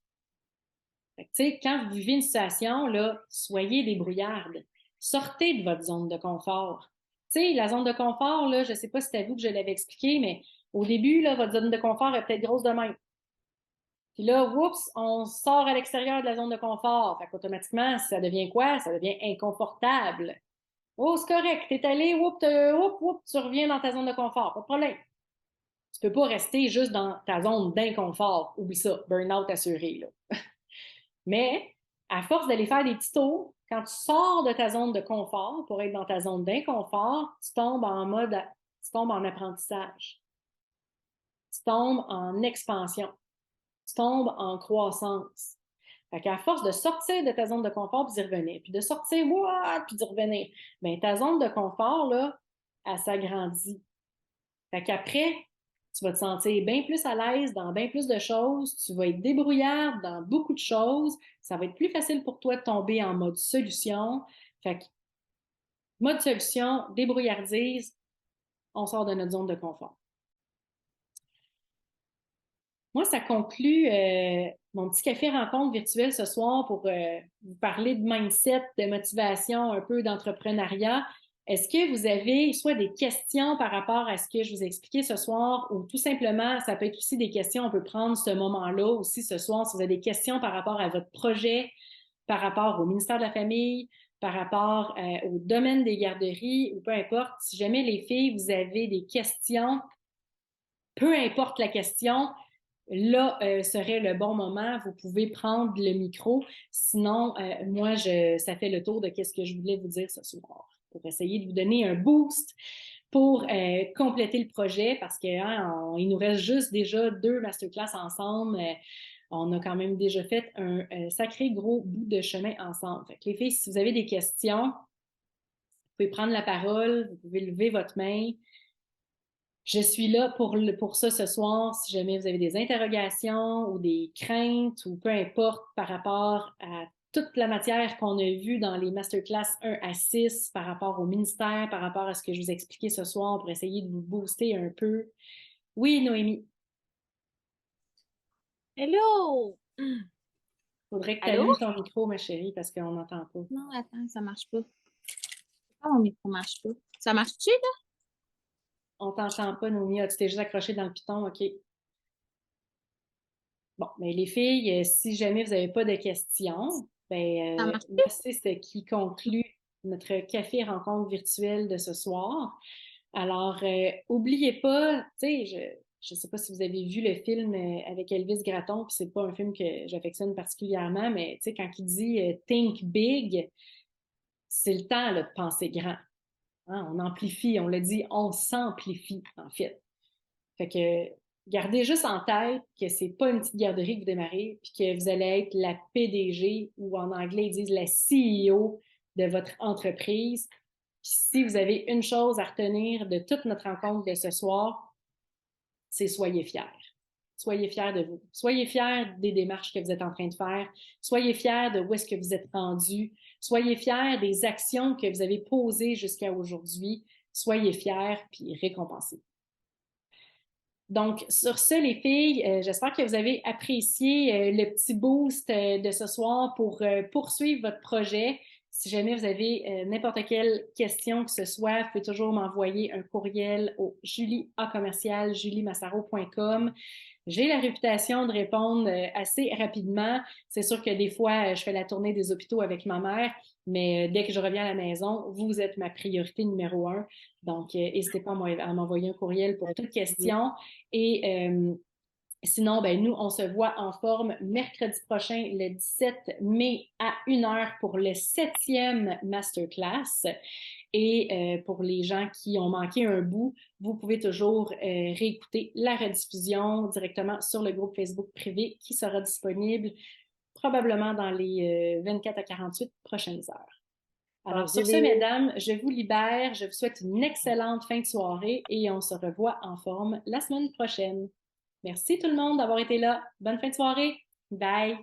Fait que, tu sais, quand vous vivez une situation, là, soyez débrouillarde. Sortez de votre zone de confort. Tu sais, la zone de confort, là, je ne sais pas si c'est à vous que je l'avais expliqué, mais au début, là, votre zone de confort est peut-être grosse de même. Puis là, oups, on sort à l'extérieur de la zone de confort. Fait qu'automatiquement, ça devient quoi? Ça devient inconfortable. Oh, c'est correct, t'es allé, tu reviens dans ta zone de confort, pas de problème. Tu peux pas rester juste dans ta zone d'inconfort. Oublie ça, burn-out assuré, là. Mais à force d'aller faire des petits tours, quand tu sors de ta zone de confort pour être dans ta zone d'inconfort, tu tombes en apprentissage. Tu tombes en expansion. Tu tombes en croissance. Fait qu'à force de sortir de ta zone de confort puis d'y revenir, puis de sortir, puis d'y revenir, bien, ta zone de confort, là, elle s'agrandit. Fait qu'après, tu vas te sentir bien plus à l'aise dans bien plus de choses, tu vas être débrouillard dans beaucoup de choses, ça va être plus facile pour toi de tomber en mode solution. Fait que, mode solution, débrouillardise, on sort de notre zone de confort. Moi, ça conclut mon petit café rencontre virtuel ce soir pour vous parler de mindset, de motivation, un peu d'entrepreneuriat. Est-ce que vous avez soit des questions par rapport à ce que je vous ai expliqué ce soir ou tout simplement, ça peut être aussi des questions, on peut prendre ce moment-là aussi ce soir, si vous avez des questions par rapport à votre projet, par rapport au ministère de la Famille, par rapport au domaine des garderies ou peu importe. Si jamais les filles, vous avez des questions, peu importe la question, là serait le bon moment. Vous pouvez prendre le micro. Sinon, moi, ça fait le tour de ce que je voulais vous dire ce soir pour essayer de vous donner un boost pour compléter le projet parce qu'il il nous reste juste déjà 2 masterclass ensemble. On a quand même déjà fait un sacré gros bout de chemin ensemble. Fait que les filles, si vous avez des questions, vous pouvez prendre la parole, vous pouvez lever votre main. Je suis là pour ça ce soir, si jamais vous avez des interrogations ou des craintes ou peu importe par rapport à toute la matière qu'on a vue dans les masterclass 1 à 6, par rapport au ministère, par rapport à ce que je vous ai expliqué ce soir pour essayer de vous booster un peu. Oui, Noémie. Hello! Faudrait que tu Allô? allumes ton micro, ma chérie, parce qu'on n'entend pas. Non, attends, ça marche pas. Pourquoi mon micro marche pas? Ça marche-tu, là? On t'entend pas, Noémie. Ah, tu t'es juste accroché dans le piton, OK. Bon, mais les filles, si jamais vous n'avez pas de questions, Ça marche là, c'est ce qui conclut notre café rencontre virtuelle de ce soir. Alors, oubliez pas, tu sais, je ne sais pas si vous avez vu le film avec Elvis Gratton, puis c'est pas un film que j'affectionne particulièrement, mais tu sais, quand il dit Think big, c'est le temps là, de penser grand. Hein? On amplifie, on l'a dit, on s'amplifie, en fait. Fait que gardez juste en tête que c'est pas une petite garderie que vous démarrez, puis que vous allez être la PDG, ou en anglais, ils disent la CEO de votre entreprise. Puis si vous avez une chose à retenir de toute notre rencontre de ce soir, c'est soyez fiers. Soyez fiers de vous. Soyez fiers des démarches que vous êtes en train de faire. Soyez fiers de où est-ce que vous êtes rendu. Soyez fiers des actions que vous avez posées jusqu'à aujourd'hui. Soyez fiers, puis récompensez. Donc, sur ce, les filles, j'espère que vous avez apprécié le petit boost de ce soir pour poursuivre votre projet. Si jamais vous avez n'importe quelle question que ce soit, vous pouvez toujours m'envoyer un courriel au julie@juliemassaro.com. J'ai la réputation de répondre assez rapidement. C'est sûr que des fois, je fais la tournée des hôpitaux avec ma mère, mais dès que je reviens à la maison, vous êtes ma priorité numéro un. Donc, n'hésitez pas à m'envoyer un courriel pour toute question. Et sinon, ben, nous, on se voit en forme mercredi prochain, le 17 mai à 1h pour le 7e masterclass. Et pour les gens qui ont manqué un bout, vous pouvez toujours réécouter la rediffusion directement sur le groupe Facebook privé qui sera disponible probablement dans les 24 à 48 prochaines heures. Alors, sur ce, mesdames, je vous libère. Je vous souhaite une excellente fin de soirée et on se revoit en forme la semaine prochaine. Merci tout le monde d'avoir été là. Bonne fin de soirée. Bye.